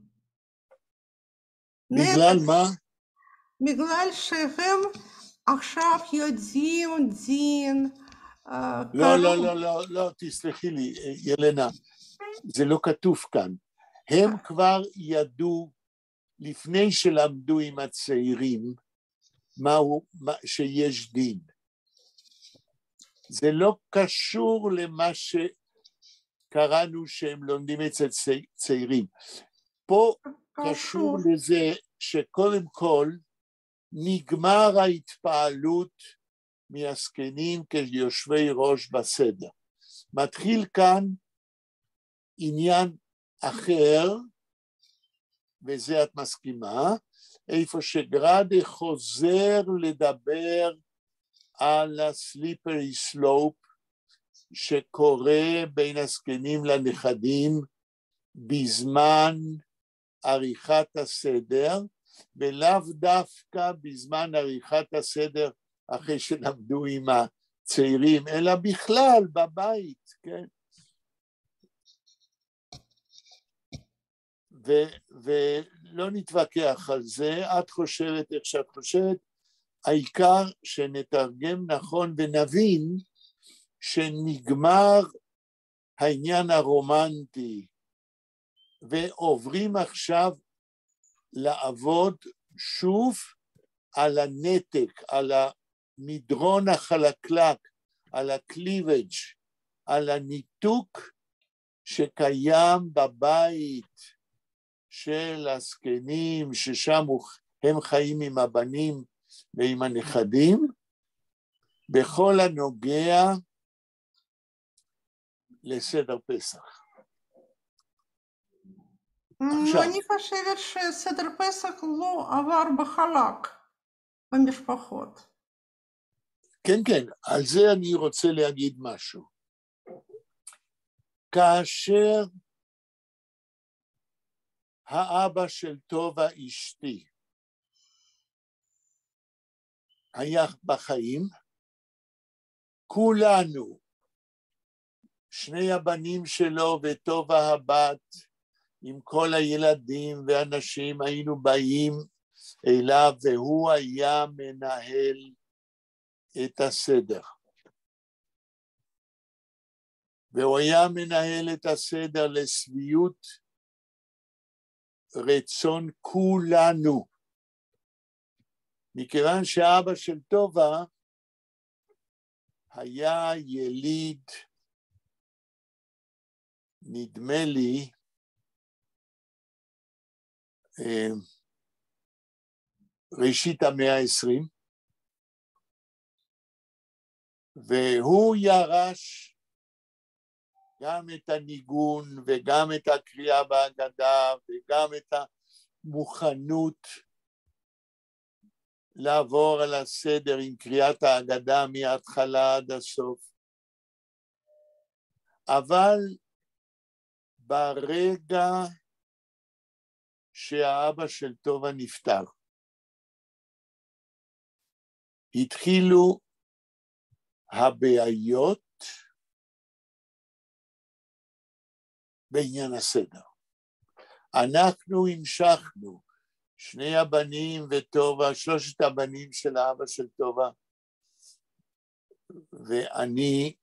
בגלל מה? בגלל שהם עכשיו יודעים דין. לא, תסלחי לי, ילנה, זה לא כתוב כאן. הם כבר ידעו, לפני שלמדו עם הצעירים, שיש דין. זה לא קשור למה שקראנו שהם לומדים אצל צעירים. פה קשור לזה שקודם כל נגמר ההתפעלות מהזקנים כיושבי ראש בסדר. מתחיל כאן עניין אחר, וזה את מסכימה, איפה שגרדי חוזר לדבר על הסליפרי סלופ שקורה בין הזקנים לנכדים בזמן עריכת הסדר, ולאו דווקא בזמן עריכת הסדר אחרי שלמדו עם הצעירים, אלא בכלל בבית, כן? ולא נתווכח על זה, את חושבת איך שאת חושבת, העיקר שנתרגם נכון ונבין שנגמר העניין הרומנטי, ועוברים עכשיו לעבוד שוב על הנתק, על המדרון החלקלק, על הקליבג', על הניתוק שקיים בבית של הזקנים, ששם הם חיים עם הבנים ועם הנכדים, בכל הנוגע לסדר פסח. אני חושבת שסדר פסח לא עבר בחלק במשפחות. כן, על זה אני רוצה להגיד משהו. כאשר האבא של טובה אשתי היה בחיים, כולנו, שני הבנים שלו וטובה הבת, עם כל הילדים ואנשים, היינו באים אליו, והוא היה מנהל את הסדר. והוא היה מנהל את הסדר לשביעות רצון כולנו. מכיוון שאבא של טובה היה יליד, נדמה לי, ראשית המאה ה-20, והוא ירש גם את הניגון וגם את הקריאה בהגדה וגם את המוכנות לעבור על הסדר עם קריאת ההגדה מההתחלה עד הסוף. אבל ברגע שהאבא של טובה נפטר, התחילו הבעיות בעניין הסדר. אנחנו המשכנו, שני הבנים וטובה, שלושת הבנים של האבא של טובה, ואני,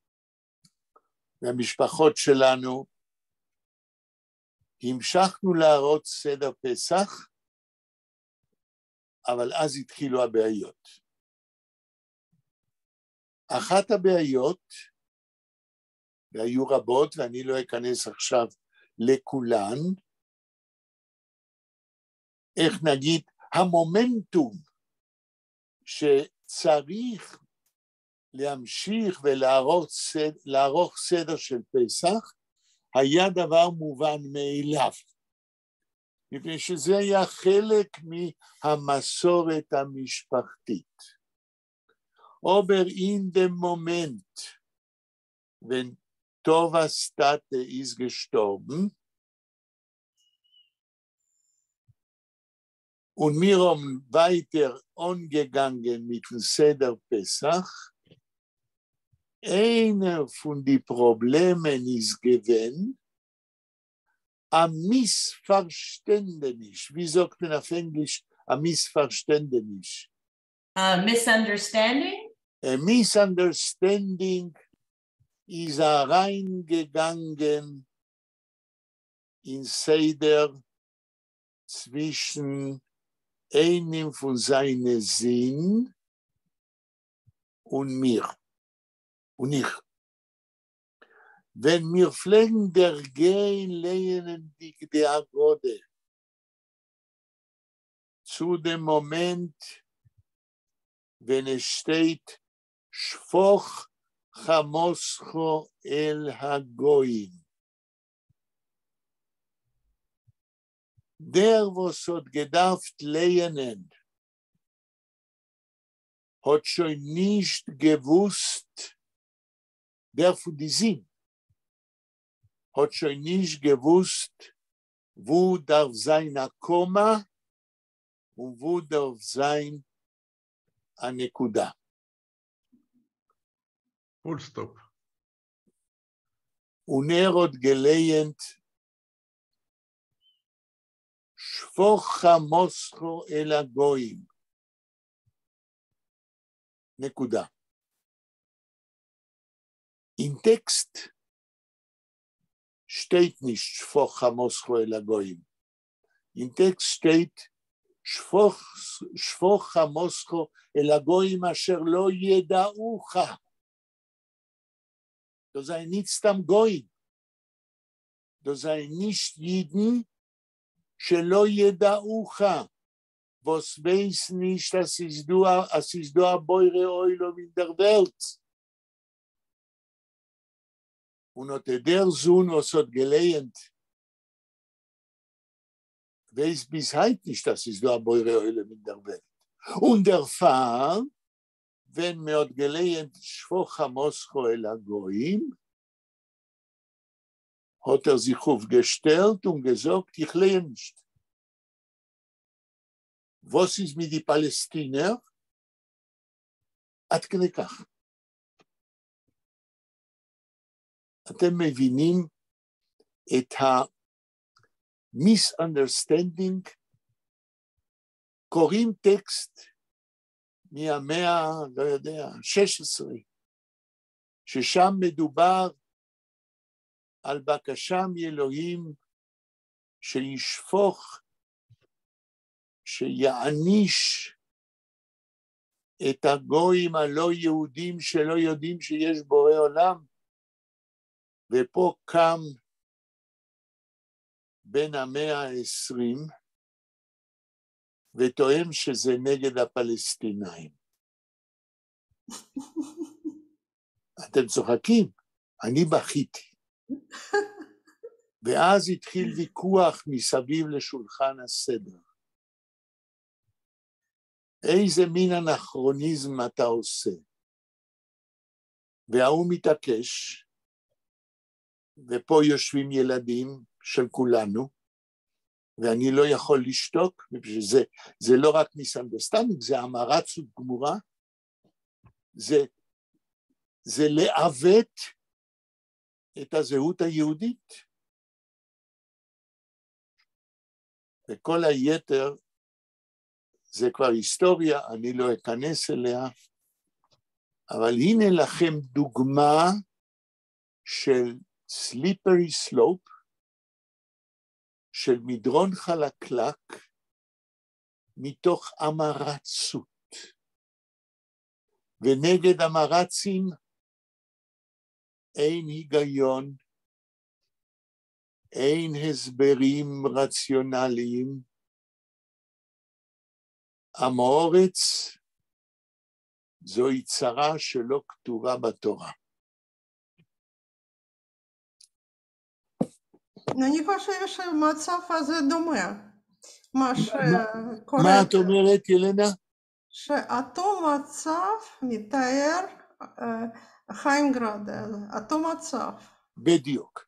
והמשפחות שלנו, המשכנו להראות סדר פסח, אבל אז התחילו הבעיות. אחת הבעיות, והיו רבות, ואני לא אכנס עכשיו לכולן, איך נגיד, המומנטום שצריך להמשיך ולערוך סדר של פסח, היה דבר מובן מאליו, מפני שזה היה חלק מהמסורת המשפחתית. Aber in dem Moment, wenn Tovas Tate ist gestorben und wir haben weiter umgegangen mit dem Seder Pesach, einer von den Problemen ist gewesen, ein Missverständnis. Wie sagt man auf Englisch ein Missverständnis? Misunderstanding? A misunderstanding ist reingegangen in Seder zwischen einem von seinen Sinn und mir und ich. Wenn wir pflegen der Gehen lehnen die Agode zu dem Moment, wenn es steht, Shfoch Chamoscho el Hagoyim. Der, was hat gedacht lehnen, hat schon nicht gewusst, der von die Sinn, hat schon nicht gewusst, wo darf sein ein Komma und wo darf sein eine Nekuda. Full stop. Und hat gelehnt, Shfoch Chamoscho el Hagoyim. Nekuda. Im Text steht nicht Shfoch Chamoscho el Hagoyim. Im Text steht Shfoch Chamoscho el Hagoyim asher lo yeda'ucha. Das sei nicht stam Goyim. Das sei nicht Jiden, שלא ידעוך, was weiß nicht, dass es du abbeure Eulom in der Welt. Und hat der Sohn, was hat gelehnt, weiß bis heute nicht, dass es du abbeure Eulom in der Welt. Und der Fall, wenn man hat gelehnt, Shfoch Chamoscho el Hagoyim, hat sich aufgestellt und gesagt, ich lehne nicht. Was ist mit den Palästinern? עד כדי כך. אתם מבינים את ה-misunderstanding, קוראים טקסט מהמאה, לא יודע, 16, ששם מדובר על בקשה מאלוהים שישפוך, שיעניש את הגויים הלא יהודים שלא יודעים שיש בורא עולם, ופה קם בין המאה ה-20 וטועם שזה נגד הפלסטינאים. אתם צוחקים? אני בכיתי. ואז התחיל ויכוח מסביב לשולחן הסדר. איזה מין אנכרוניזם אתה עושה? והוא מתעקש, ופה יושבים ילדים של כולנו, ואני לא יכול לשתוק, זה לא רק מיסאנדרסטנדינג, זה המרצות גמורה, זה לעוות את הזהות היהודית. וכל היתר זה כבר היסטוריה, אני לא אכנס אליה, אבל הנה לכם דוגמה של slippery slope, של מדרון חלקלק, מתוך אמרצות. ונגד אמרצים אין היגיון, אין הסברים רציונליים. עם האורץ זוהי צרה שלא כתובה בתורה. אני חושבת שהמצב הזה דומה. מה את אומרת, ילנה? שאותו מצב מתאר חיים גרדל, אותו מצב. בדיוק.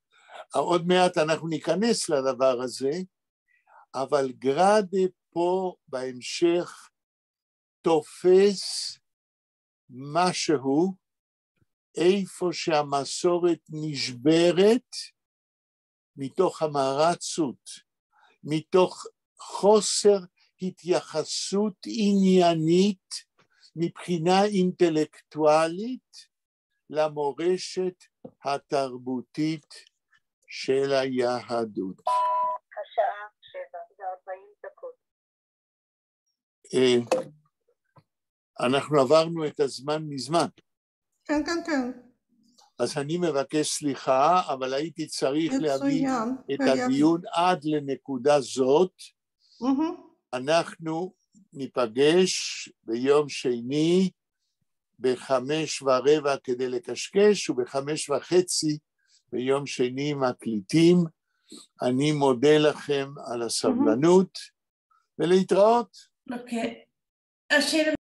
עוד מעט אנחנו ניכנס לדבר הזה, אבל גרדה פה בהמשך תופס משהו, איפה שהמסורת נשברת, מתוך המרצות, מתוך חוסר התייחסות עניינית, מבחינה אינטלקטואלית, למורשת התרבותית של היהדות. השעה 7:40. אנחנו עברנו את הזמן מזמן. כן, כן, כן. אז אני מבקש סליחה, אבל הייתי צריך להביא את הדיון עד לנקודה זאת. אנחנו ניפגש ביום שני 5:15 כדי לקשקש, וב5:30 ביום שני מקליטים. אני מודה לכם על הסבלנות, ולהתראות. אוקיי.